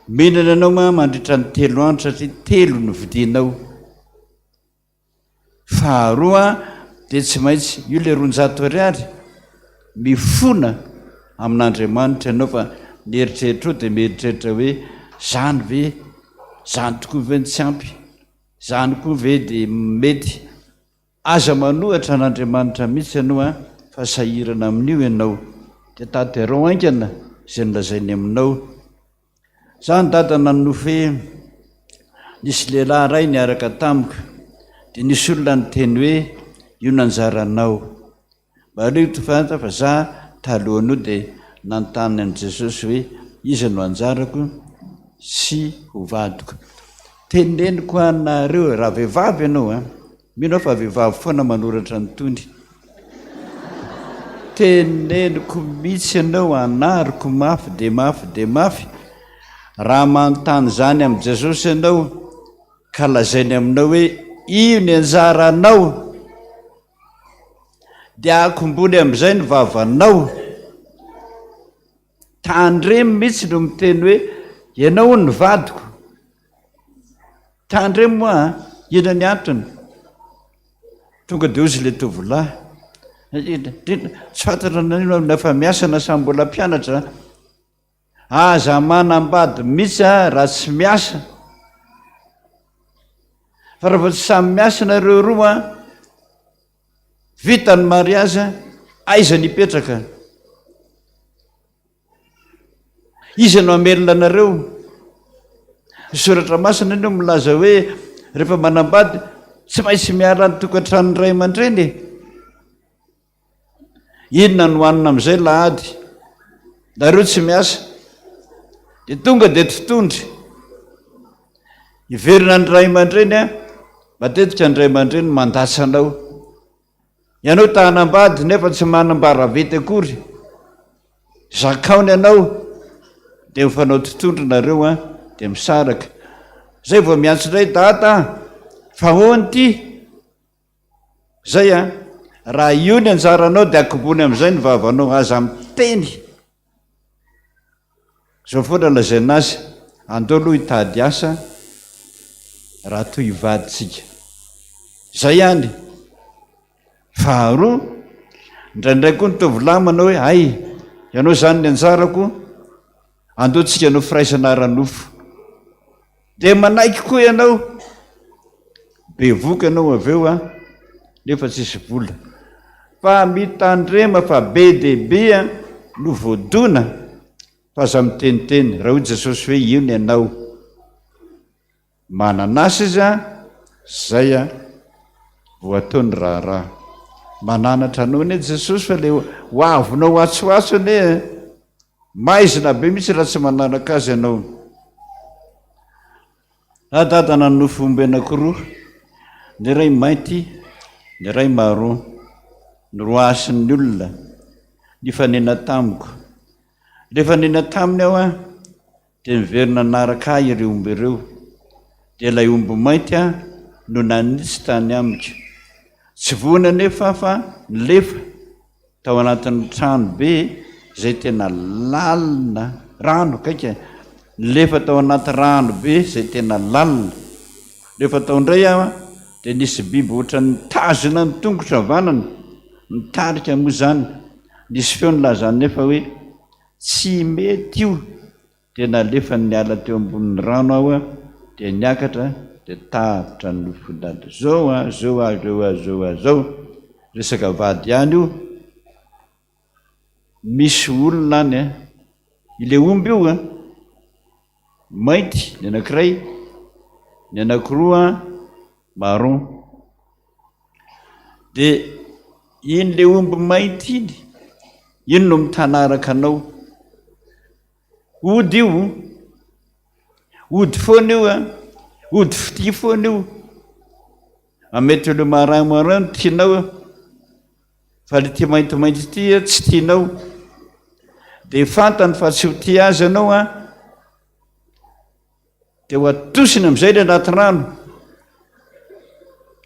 Mihinana anao mandritra ny 3 andro satria 3 no vidinao. Faharoa dia tsy maintsy io le 200 ariary mifona amin'Andriamanitra ianao, fa mieritreritra eo dia mieritreritra hoe zany ve, zany tokoa ve ny tsy ampy, zany koa ve dia mety. Aza manohatra an'Andriamanitra mihitsy ianao a fa sahirana amin'io ianao, dia taterao aingana izay nolazainy aminao. Zany dada nanofy nisy lehilahy ray niaraka tamiko, dia nisy olona niteny hoe io nanjaranao. Mba reo tofanta fa za talohan'io dia nanontany an' Jesosy hoe iza no anjarako sy hovadiko. Teneniko anareo raha vehivavy ianao a, mino fa vehivavy foana manoratra ny tony. Teneniko mihitsy ianao, anariko mafy dia mafy dia mafy. Raha manontany zany amin'i Jesosy ianao ka lazainy aminao hoe io ny anjaranao, dia akombony amin'izay ny vavanao. Tandremo mihitsy no miteny hoe ianao ny vadiko. Tandremo ina ny antony. tonga de ozy le tovolahy tsy fantatra nafa miasana sa mbola mpianatra aza manambady mihitsy raha tsy miasa fa raha tsy samy miasana ireo roa vitany mariazy aiza nipetraka iza no amelona anareo soratra masina aneo milaza hoe rehefa manambady tsy maintsy miala ny tokantrano ray aman-dreny inona no hanina amin'izay lahady nareo tsy miasa de tonga de totondry iverina ny ray aman-dreny matetika ny ray aman-dreny mandatsanao ianao tahanambady nefa tsy manambara vety akory zakaony ianao de mifanao totondry nareo de misaraka zay vao miantsondray data fa hoany ty zay raha io ny anjaranao de akobony am'izay ny vavanao aza miteny zao foana lazaina azy andeo aloha hitady asa raha toy hivaditsika zay ihany faharoa ndraindray koa nitovolahy manao hoe ay ianao zany ny anjarako andeotsika anao firaisana ranofo de manaiky koa ianao be voka ianao aveo nefa tsisy vola fa mitandrema fa be dehibe no voadona fa za miteniteny raha hoy Jesosy hoe io ny anao mananasy izy zay vo ataony raharaha mananatra anao ne Jesosy fa le hoavonao atsoatso ane maizina be mihitsy raha tsy manaraka azy ianao adadana no fomba anankiroa ny ray mainty ny ray maroa ny roasin'ny olona ny fanena tamiko rehefa nena taminy aho de miverina naraka ireo omby ireo de ilay omby mainty no nanitsy tany amiko tsy voana nefa fa nilefa tao anatin'ny trano be zay tena lalina rano kaika nilefa tao anaty rano be zay tena lalina rehefa tao indray de nisy biby ohatra nitazona ny tongotra vanana nitarika moa zany nisy feo nilazany nefa hoe tsy mety io de nalefa niala teo ambonin'ny rano aho de niakatra de tapitra ny nofondady zao resaka vady ihany io misy olona any ile omby io mainty ny anankiray ny anankiroa maron de iny le omby mainty iny no mitanaraka anao ody io ody foana io ody fity foana io amety le maran tianao fa le ty maintimainty ty tsy tianao de fantany fa tsy ho ty azy anao de ho atosiny am'izay le anaty rano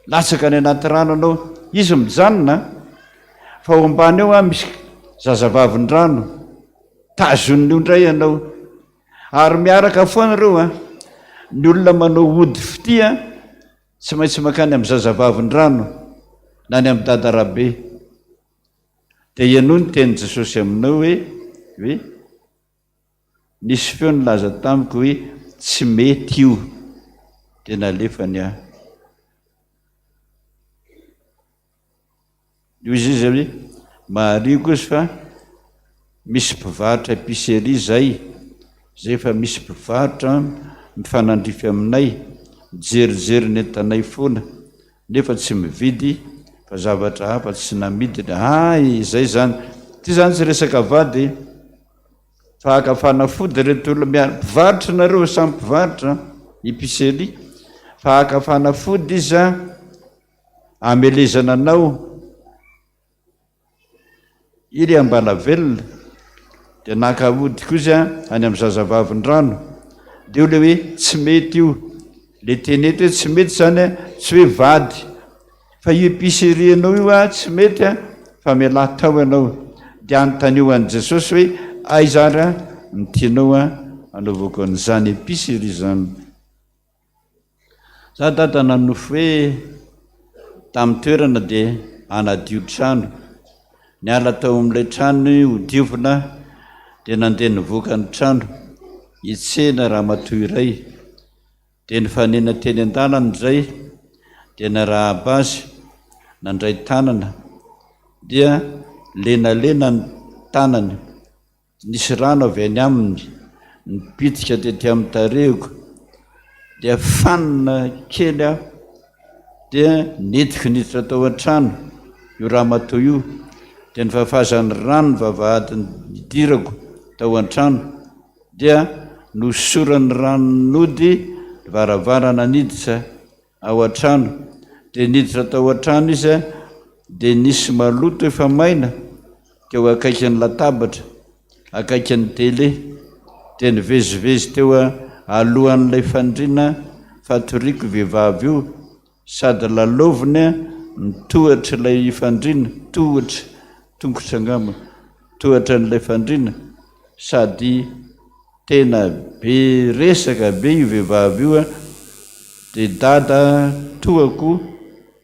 latsaka ny anaty rano anao izy mijanona fa ho ambany eo misy zazavavin-drano tazon'io ndray ianao ary miaraka foana reo ny olona manao ody fitya tsy maintsy makany amin'ny zazavavin-drano na ny amin'ny dadarabe de ianao ny teny Jesosy aminao hoe nisy feo nilaza tamiko hoe tsy mety io de nalefany izy izy hoe mahari kozy fa misy mpivarotra épicerie zay efa misy mpivarotra mifanandrify aminay mijerijery ny entanay foana nefa tsy mividy fa zavatra hafa tsy namidiny zay zany ty zany tsy resaka vady fa akafanafody reto olona mpivarotra nareo samy mpivarotra épicerie fa akafanafody izy amelezana anao iry ambala velona de nakavody kozy any amin'ny zazavavin-drano de io le hoe tsy mety io le tenety hoe tsy mety zany tsy hoe vady fa io épicerie anao io tsy mety fa miala tao ianao de anontanyio an' Jesosy hoe aizary ny tianao anaovako an'izany épicerie zany za data nanofo hoe tamin'ny toerana dia anadio trano. Niala tao amin'ilay trano ho diovina dia nandeha nivoaka ny trano hitsena ramatoa iray. Dia nifanena teny an-dalana izay dia narahaba azy nandray tanana dia lenalena ny tanany, nisy rano avy any aminy nipitika tety amin'ny tarehiko dia fanina kely aho dia nitiko niditra tao an-trano io ramatoa io dia nifafazany rano ny vavahady nidirako tao an-trano dia nosorany ranonody varavarana niditra ao an-trano. Dia niditra tao an-trano izy dia nisy maloto efa maina teo akaikin'ny latabatra akaikin'ny tele dia nivezivezy teo alohan'ilay fandriana fatoriko vehivavy io sady laloviny nitohatra ilay fandriana tongotra angamba tohatra n'ilay fandriana sady tena be resaka be io vehivavy io dia dada tohako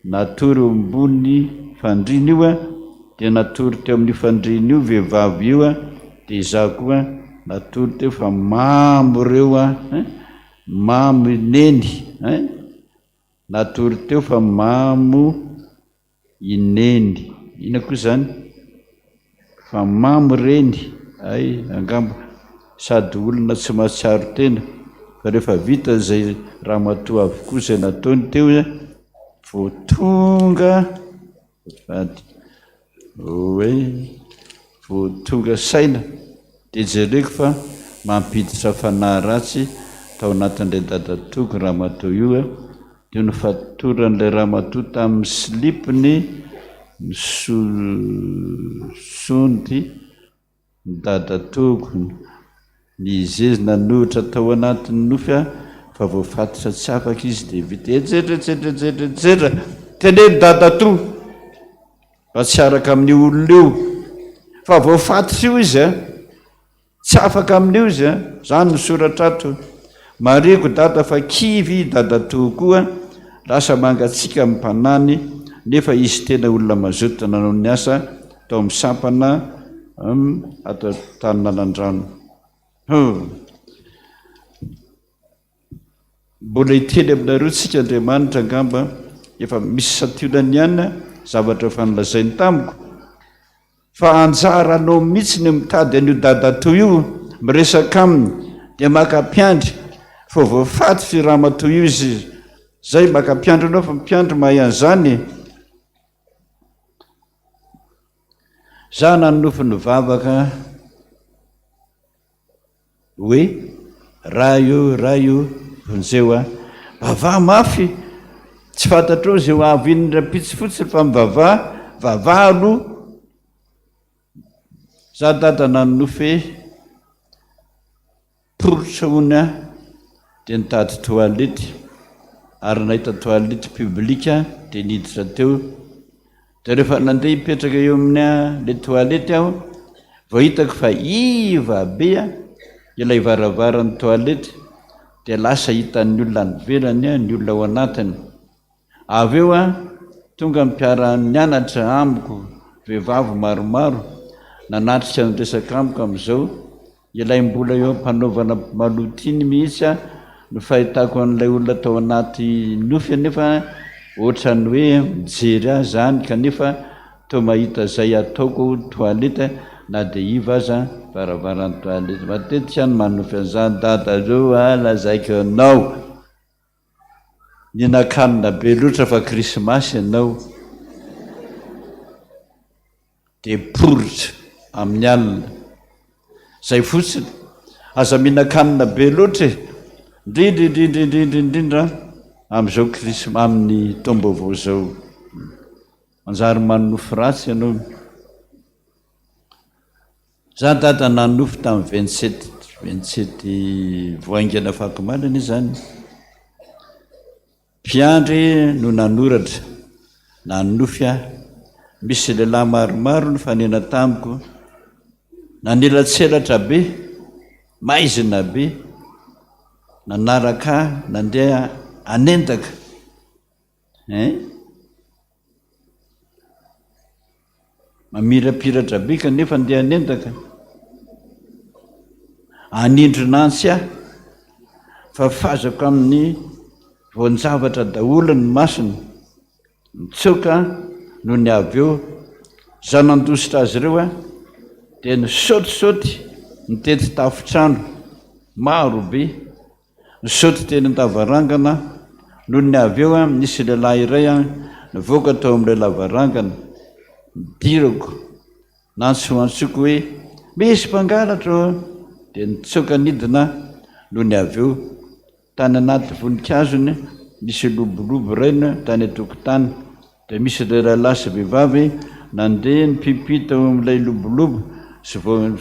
natory ambony fandriana io dia natory teo amin'ny fandriana io vehivavy io dia izaho koa natory teo fa mamo reo mamo ineny natory teo fa mamo ineny. Ina koa zany fa mamo reny ay angamba sady olona tsy mahatsiaro tena fa rehefa vita zay ramatoa avokoa izay nataony teo vao tonga vady hoe vao tonga saina dia jereko fa mampiditra fanahy ratsy tao anatin'ilay dadatoko ramatoa io dia nofatoran'ilay ramatoa tamin'ny slipiny misonty ny dadatoko nizezy nanohitra tao anatin'ny nofy fa voafatotra tsy afaka izy dia vita ejetra teneny dadatoa fa tsy araka amin'ny olona io fa voafatotra io izy tsy afaka amin'io izy zany misoratra ato mariko dada fa kivy dadatoa koa lasa mangatsika amin'ny mpanany nefa izy tena olona mazoto nanao ny asa tao amin'ny sampana atao Taninanandrano. Mbola hiteny aminareo tsika Andriamanitra angamba efa misy sationany ihany zavatra fanlazainy tamiko fa anjaranao mihitsy ny mitady an'io dadatoa io miresaka aminy dia maka-piandry fa voafatotra i ramatoa io izy zay maka-piandry anao fa mpiandry mahay an'izany. Za nanofy ny vavaka hoe raha io vonjeo vavah mafy tsy fantatrao zay ho avy inondrapitsy fotsiny fa mivavah aloha. Za dada nanofy porotra hony dia nitady toalety ary nahita toalety publika dia niditra teo dia rehefa nandeha hipetraka eo amin'ny le toalety aho vao hitako fa iva be ilay varavaran'ny toalety dia lasa hitan'ny olona nivelany ny olona ao anatiny. Avy eo tonga mipiara nianatra amiko vehivavy maromaro nanatrika ny resaka amiko amin'izao ilay mbola eo ampanaovana malotiny mihitsy no fahitako an'ilay olona tao anaty nofy nefa ohatrany hoe mijery ahy zany kanefa toa mahita zay ataoko toalety na dia iva aza varavaran'ny toalety. Matetika ny manofy an'izany dada zao lazaiko anao ninakanina be loatra fa krismasy ianao dia porotra amin'ny alina zay fotsiny aza minakanina be loatra indrindra amin'izao krisma amin'ny taom-baovao zao manjary manofy ratsy ianao. Za dada nanofy tamin'ny 27 voaingana fakomalana zany mpiandry no nanoratra nanofy misy lehilahy maromaro no fanena tamiko nanela-tselatra be maizina be nanaraka nandeha anendaka mamirapiratra bika nefa ndeha anendaka anindronantsy aho fa fazako amin'ny voanjavatra daholo ny masina mitsoka no ny avy eo zaho nandositra azy ireo a dia nisaotisaoty nitety tafitrano maro be nisaoty teny an-davarangana no ny avy eo a nisy lehilahy iray a nivoaka tao amin'ilay lavarangana dirako nantsoantsoko hoe misy mpangalatra dia nitsoka nidina no ny avy eo tany anaty vonikazony misy lobolobo raina tany atokotany dia misy lehilahy sy vehivavy nandeha nipipita eo amin'ilay lobolobo sy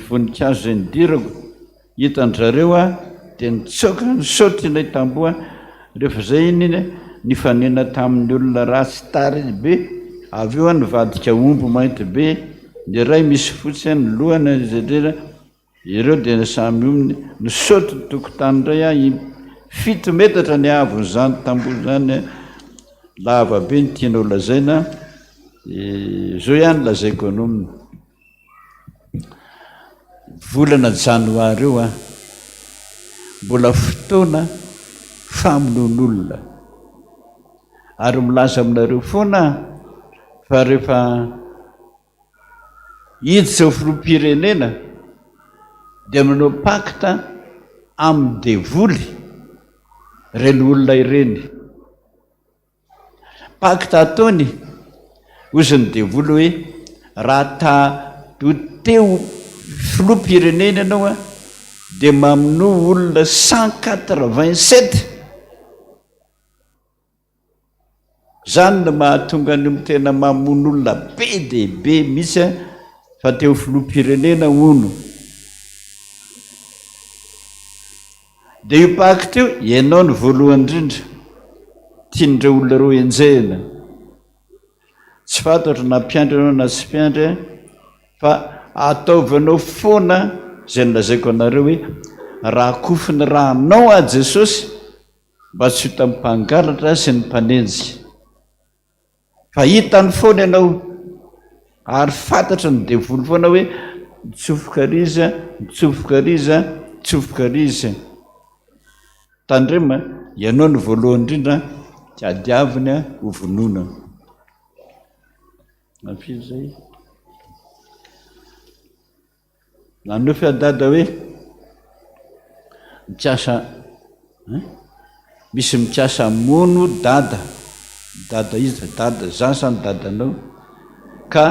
voninkazo zay nidirako hitan-drareo a dia nitsoka nisaoty ilay tamboa rehefa zay iny nifanena tamin'ny olona ratsy tary be avy eo a nivadika omby mainty be ny ray misy fotsy ny lohana zedrera ireo dia samy omny nisaoty tokotany ray a 7 metatra ny avon'izany tamboa zany lava be ny tianao lazaina zao ihany lazaiko anominy volana janoary eo a mbola fotoana famonoan'olona ary milaza aminareo foana fa rehefa hiditra filoham-pirenena dia manao pakta amin'ny devoly reny olona ireny pakta ataony ozy ny devoly hoe raha teo filoham-pirenena ianao a dia mamino olona 187 zany no mahatonga ny tena mamono olona be dia be mihitsy fa teo filoham-pirenena ono dia io pakta io ianao ny voalohany indrindra tian'ireo olona roa enjehina tsy fantatra na mpiandry anao na tsy mpiandry fa ataovanao foana zay nilazaiko anareo hoe raha kofiny rahanao a Jesosy mba tsy ho tamin'ny mpangalatra sy ny mpanenjika fa hitany foana ianao ary fantatra ny devoly foana hoe mitsofoka riza mitsofoka riza mitsofoka riza tandrema ianao ny voalohany indrindra tiadiaviny ho vonona nafiry zay naneo fiadada hoe mikasa misy mikasa mono dada izy dada zasa ny dadanao ka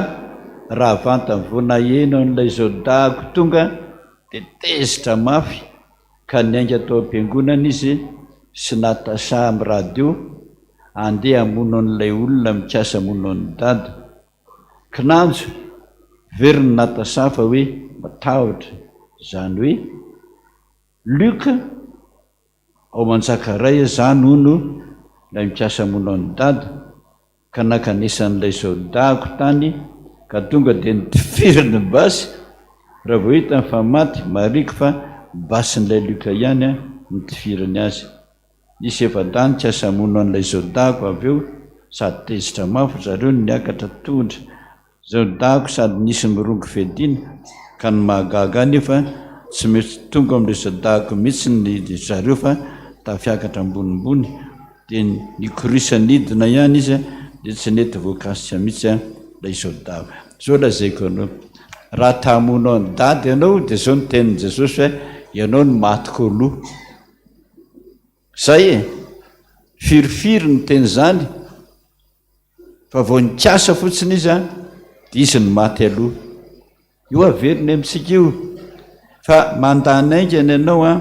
raha vantany voanahenao n'ilay zao dahako tonga dia tezitra mafy ka niainga atao am-piangonana izy sy natasa amin'ny radio andeha amono an'ilay olona mikasa mono an'ny dada kinanjo veriny natasa fa hoe matahotra zany hoe luka ao manjakaray zany ono lay mikasa mono an'ny dada ka nakanesan'ilay zao dahako tany ka tonga dia nitifiriny basy raha vao hita fa maty mariky fa basin'ilay luka ihany a nitifiriny azy nisy efa-dany kiasa mono an'ilay zao dahako avy eo sady tezitra mafy zareo niakatra tondra zao dahako sady nisy mirongo fedina ka ny mahagaga nefa tsy mety tonga amin'ilay zao dahako mihitsy ny zareo fa tafiakatra ambonimbony dia nikorisanidina ihany izy dia tsy nety voakasika mihitsy a lay zao dahako zao lazaiko anao raha tahamonao ny dady ianao dia zao ny tenin'i Jesosy hoe ianao ny matyko aloha zay firifiry ny teny zany fa vao nikasa fotsiny izy a dia izy ny maty aloha io averiny amintsika io fa mandany aingany ianao a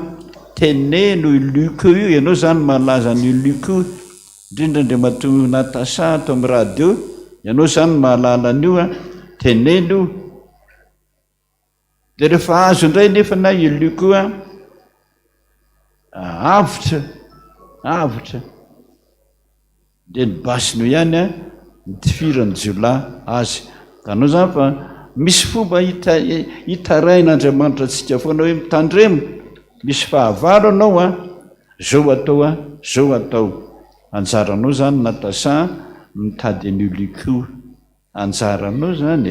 teneno iluko io ianao zany malaza ny iluko indrindra ndre matongo natasa ato amin'ny radio ianao zany mahalala an'io a teneno dia rehefa azo indray nefa na iluko a avotra dia ny basino ihany a nitifirany jiolahy azy tanao zany fa misy fomba hitarain'Andriamanitra antsika foana hoe mitandremo misy fahavalo anao a zao atao anjaranao zany natasa mitady an'io liko anjaranao zany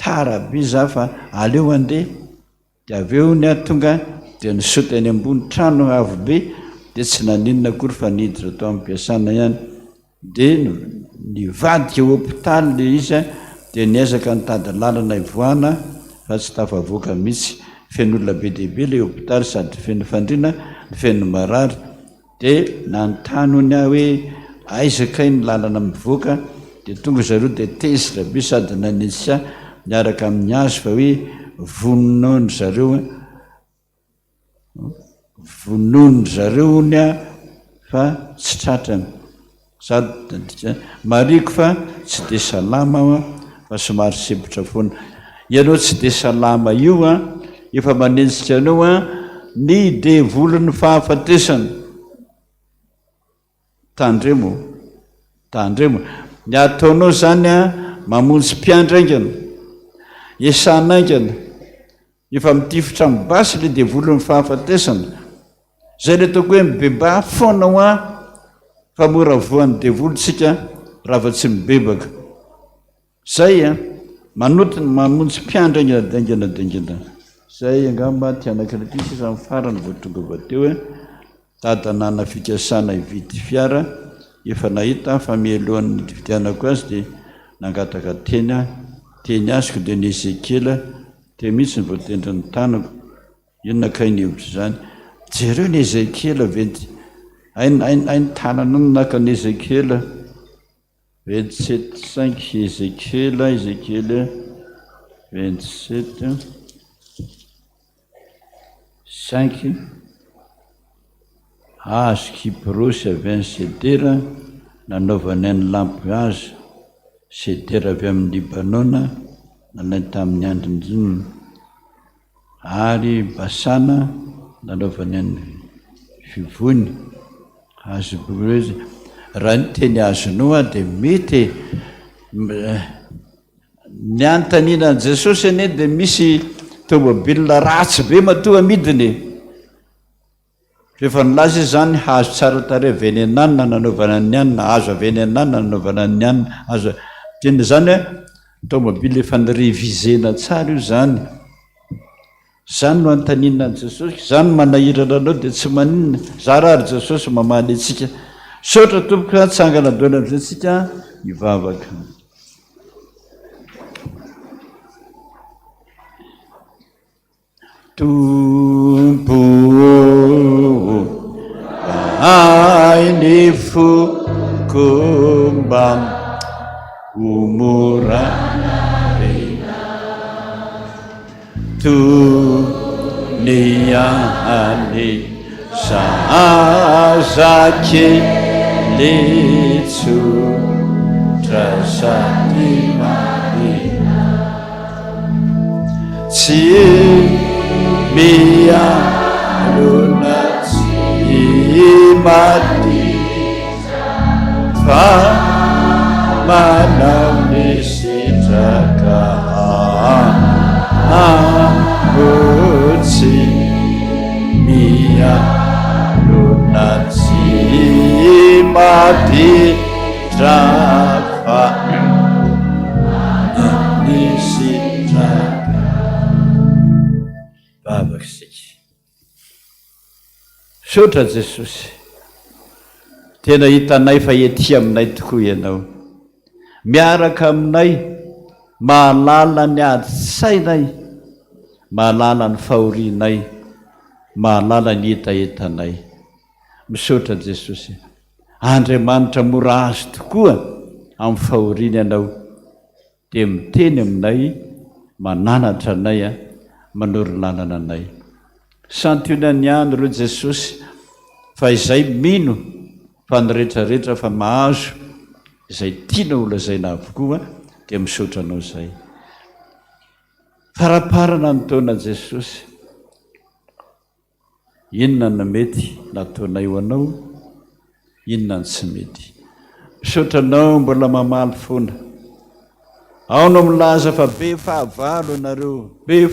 taraby za fa aleo andeha de avy eo ny tonga de nisoty any ambony trano avo be de tsy naninona kory fa niditra tao ampiasana ihany de nivadika hôpitaly le izy de niezaka nitady lalana ivoana fa tsy tafavoaka mihitsy fen'olona be dehibe le hôpitaly sady feno fandrina ny feno marary de nantanony aho hoe aizakay ny lalana mivoaka de tonga zareo de tezitra be sady nanisy miaraka amin'ny azo fa hoe vonony zareo vonony zareo ny a fa tsy tratrany sady mariko fa tsy de salama aho fa somary sepotra foana ianao tsy de salama io efa manenjika anao ny devolony fahafatesana tandremo ny ataonao zany mamonjy mpiandraingana esanaingana efa mitifitra mibasy le devolony fahafatesana zay le ataoko hoe mibeba foanao fa mora voan'ny devolontsika raha va tsy mibebaka zay manotiny mamonjy mpiandraingana dengana zay angamba tianakilapisa sa farany vao tonga vateo tadanana fikasana ividy fiara efa nahita fa mialohan'ny vidianako azy de nangataka teny azoko de ny Ezekela de mihitsy ny voatendra ny tanako inona kainy hevitra zany jereo ny Ezekela venty ainy tanana naka ny Ezekela 27:5 Ezekela 27:5 azo kiprosy avy any sedera nanaovany any lampy azo sedera avy amin'ny Libanona nalainy tamin'ny andriny ary basana nanaovany any fivony azo kiprosy raha ny teny azonao de mety ny antanina Jesosy ane de misy tomobile ratsy be matoa amidiny rehefa nilaza zany hazo tsara tare venenana nanaovana ny anina azo venenana nanaovana ny anina azo teny zany tomobile efa nirevizena tsara io zany no antanina Jesosy zany manahirana anao de tsy maninona zarary Jesosy mamaly atsika sotra tompoka tsangana doana am'izay ivavaka tompo ainy fokomba umurana tuniani sazake litsu trasatimahina mialoha imati fa manao ny sitraka amotsy mialoha imati fa ny sitraka babakisika sotra Jesosy tena hitanay fa ety aminay tokoa ianao miaraka aminay mahalala ny ady sainay mahalala ny fahorianay mahalala ny etaetanay misaotra Jesosy Andriamanitra mora azo tokoa amin'ny fahoriana ianao de miteny aminay mananatra anay manoro lalana anay santionany any ro Jesosy fa izay mino fa nyrehetrarehetra fa mahazo izay tiana olazaina avokoa de misaotra anao zay faraparana ny taona Jesosy inona no mety nataonay ho anao inona ny tsy mety misaotra anao mbola mamaly foana ao no milaza fa be fahavalo nareo be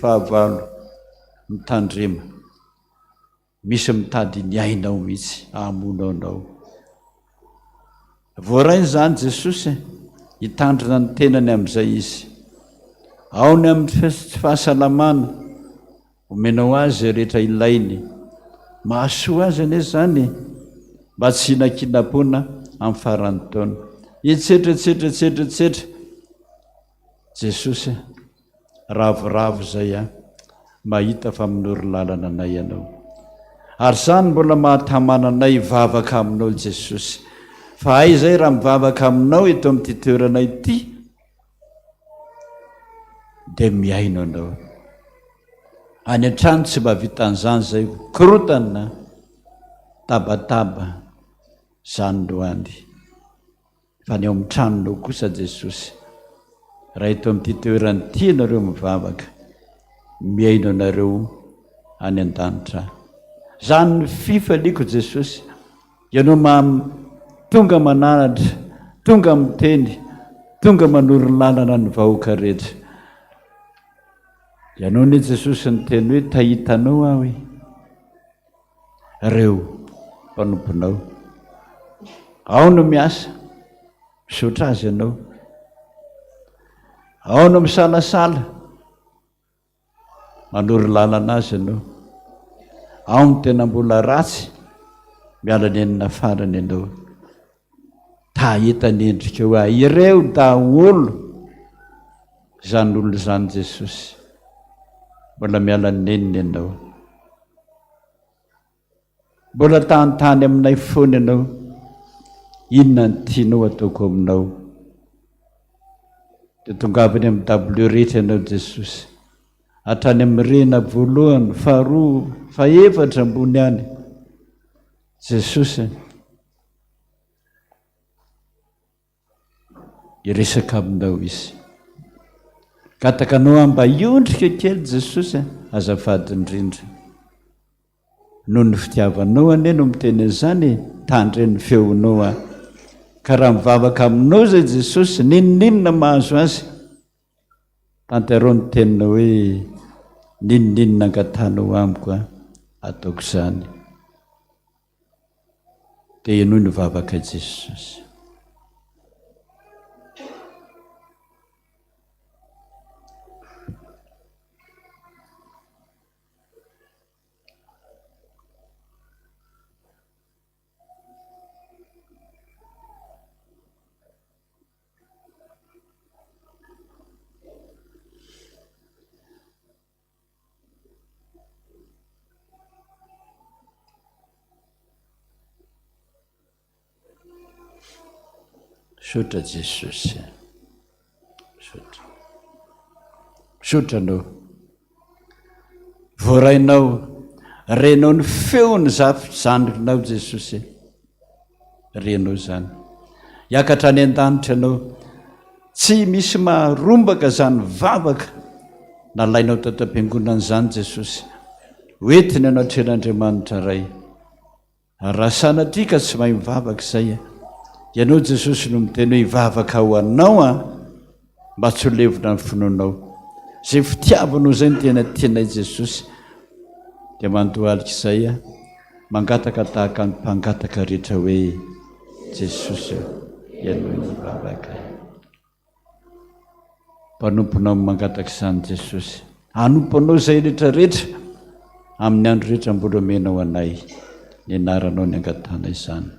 fahavalo mitandrema misy mitady ny ainao mihitsy amonao anao voarainy zany Jesosy hitandrina ny tenany amin'izay izy. Ao ny amin'ny fahasalamana omenao azy rehetra ilainy, mahasoa azy ane zany mba tsy hinakinapona amin'ny faran'ny taona. Itsetretsetretsetretsetra Jesosy ravoravo zay mahita fa minory lalana anay ianao. Ary zany mbola mahatamana anay hivavaka aminao Jesosy. Fa ay zay raha mivavaka aminao eto amin'ity toerana ity dia miaino anao. Any an-trano tsy mba vitan'izany zay korotana tabataba zany loany. Fa ny ao amin'ny tranonao kosa Jesosy, raha eto amin'ity toerana ity ianareo mivavaka, miaino anareo any an-danitra. Zany ny fifaliako Jesosy, ianao tonga mananatra, tonga miteny, tonga manoro lalana ny vahoaka rehetra. Ianao ne Jesosy ny teny hoe tahitanao aho hoe reo mpanomponao. Ao no miasa, misaotra azy ianao. Ao no misalasala, manoro lalana azy ianao. Ao no tena mbola ratsy, miala ny enina farany ianao. Tahita ny endrika eo aho, ireo daholo zany olo zany Jesosy, mbola miala ny enina ianao. Mbola tany aminay foana ianao, inona ny tianao ataoko aminao. Dia tongavany amin'ny dabilio rehetra ianao Jesosy, hatrany amin'ny rena voalohany, faharoa, fahaefatra ambony any. Jesosy iresaka aminao izy. Katakanao mba iondrika kely Jesosy, azafady indrindra. Noho ny fitiavanao ane no miteny an'izany, tandreny feonao ka raha mivavaka aminao zay Jesosy, ninoninona mahazo azy? Tanterao ny teninao hoe ninoninona angatanao amiko ataoko izany. Dia ianao ny vavaka Jesosy. Misaotra Jesosy, misaotra. Misaotra anao, voarainao, renao ny feony zandrinao Jesosy, renao zany. Hiakatra any an-danitra ianao, tsy misy maharombaka zany vavaka nalainao tato am-piangonana zany Jesosy, hoentiny ianao atren'Andriamanitra ray. Raha sanatria ka tsy mahay mivavaka izay, ianao Jesosy no miteny hoe hivavaka ho anao mba tsy ho levona ny finoanao. Zay fitiavanao zay no tena tianay Jesosy. Dia mandohalika izay mangataka tahaka ny mpangataka rehetra hoe Jesosy ianao no hivavaka. Mpanomponao mangataka izany Jesosy, hanomponao izay rehetrarehetra amin'ny andro rehetra mbola omenao anay, ny anaranao ny angatana izany.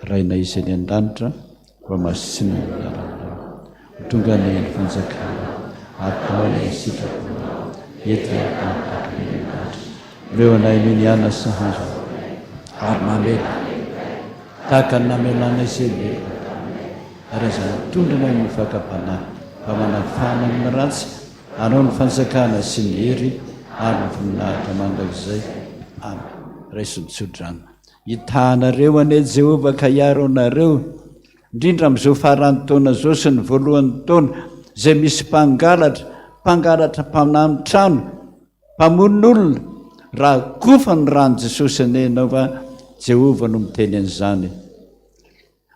Raina isany an-danitra mba masina ny anaranao, tonga ny fanjakana atao ny sitraponao entina ampaka ny andanitra. Leo anay no ny ana sahazo ary mamela tahaka ny namelana izay ary izany tondrana ny fakapanahy fa manafana amin'ny ratsy, anao ny fanjakana sy ny hery ary ny voninahitra mandrakizay. Amen. Raiso mitsodrana. Hitanareo ane Jehovah ka hiaro anareo, indrindra amin'izao faran'ny taona zao sy ny voalohan'ny taona, zay misy mpangalatra mpamamy trano, mpamon'olona, raha kofa ny rano Jesosy ane ianao fa Jehovah no miteny an'izany.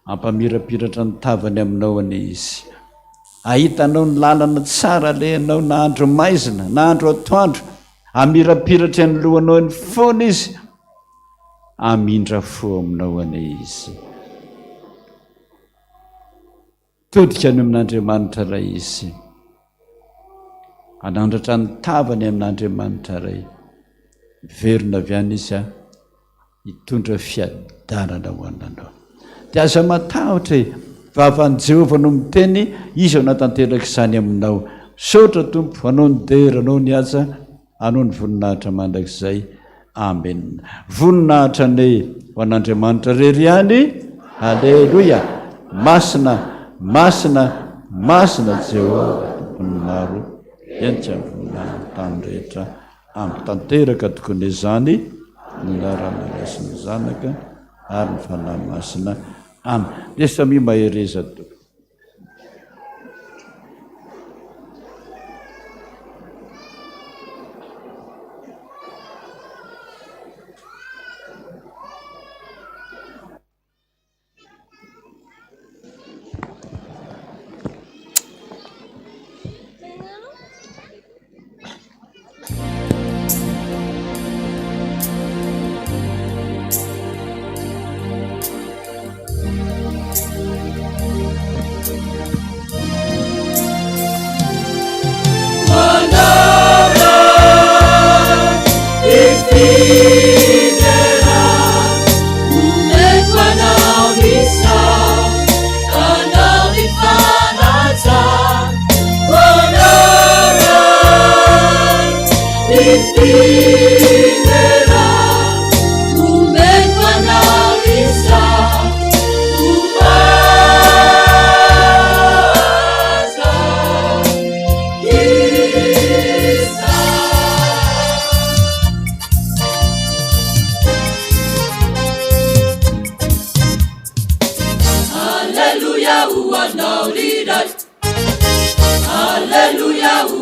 Ampamirapiratra ny tavany aminao ane izy. Ahitanao ny lalana tsara le ianao na andro maizina na andro atoandro, amirapiratra ny lohanao ny foana izy, amindra fo aminao ane izy. todika any amin'Andriamanitra ray izy, anandratra ny tavany amin'Andriamanitra ray, verina avy any izy hitondra fiadanana ho ananao. Dia aza matahotra hoe vavan'i Jehovah no miteny, izy ao natanteraka izany aminao. Saotra Tompo, anao ny dera, anao ny asa, anao ny voninahitra mandrakizay. Amen. Voninahitra ne ho an'Andriamanitra rery any. Halleluia. Masina, masina, masina Jehovah tompony maro, entsy amin'ny voninahitra tany rehetra, ampitanteraka tokony izany ny laranala sy ny zanaka ary ny fanahy masina. Amen. Dia samy mahereza tompoko. Hallelujah,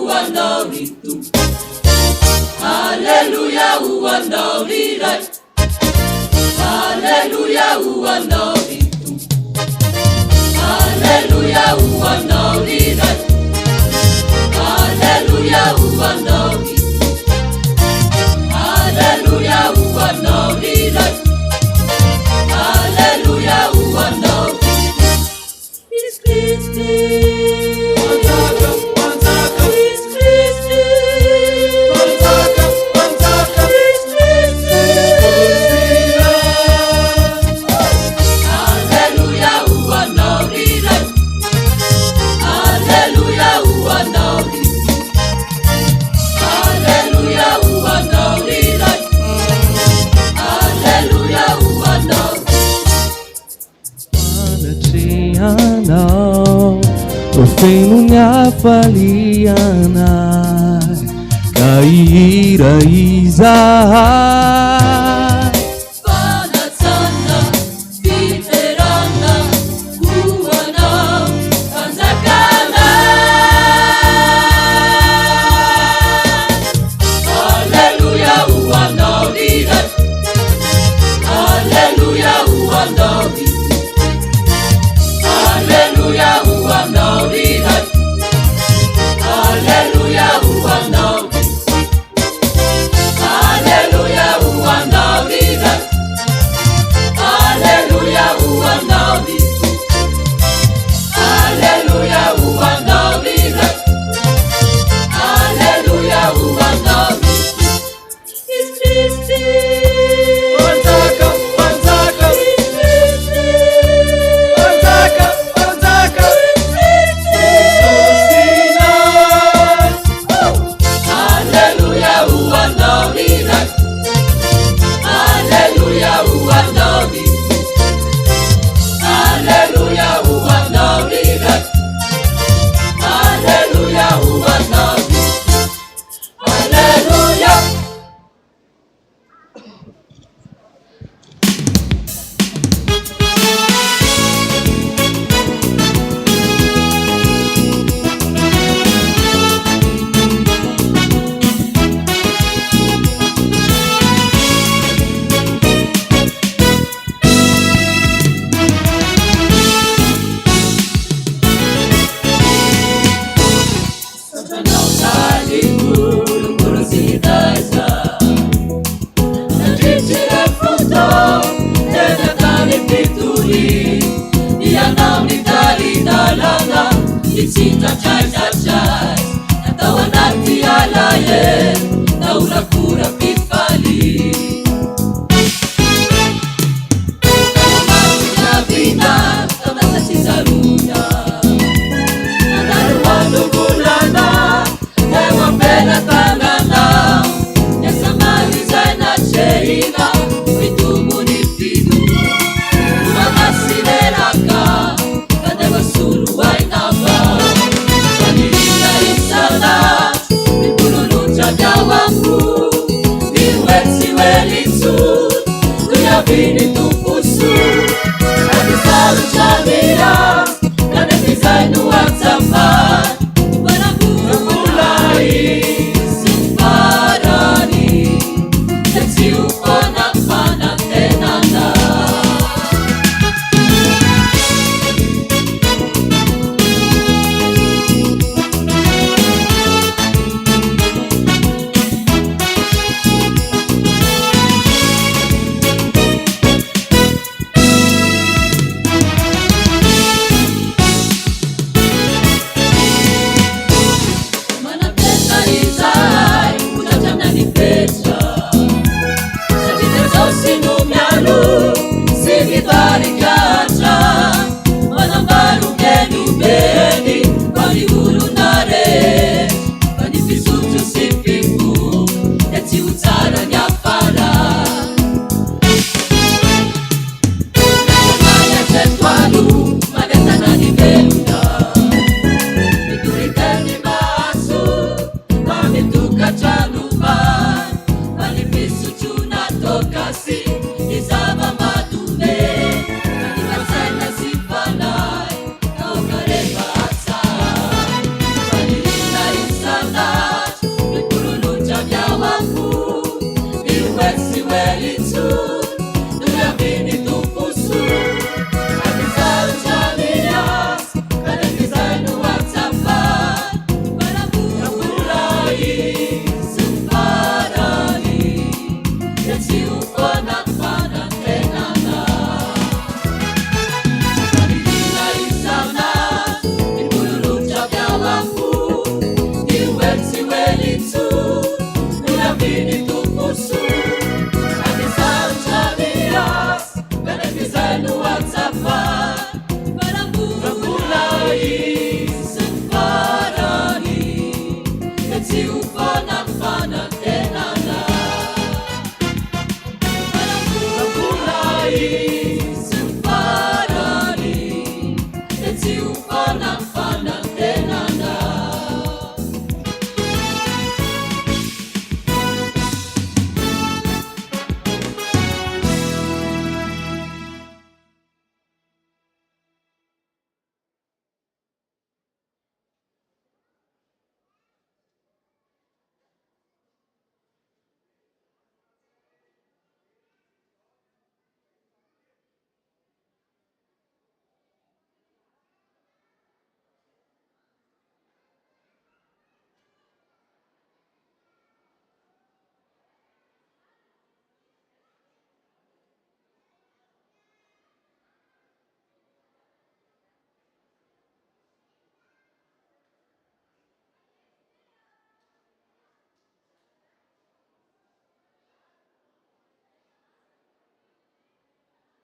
Farany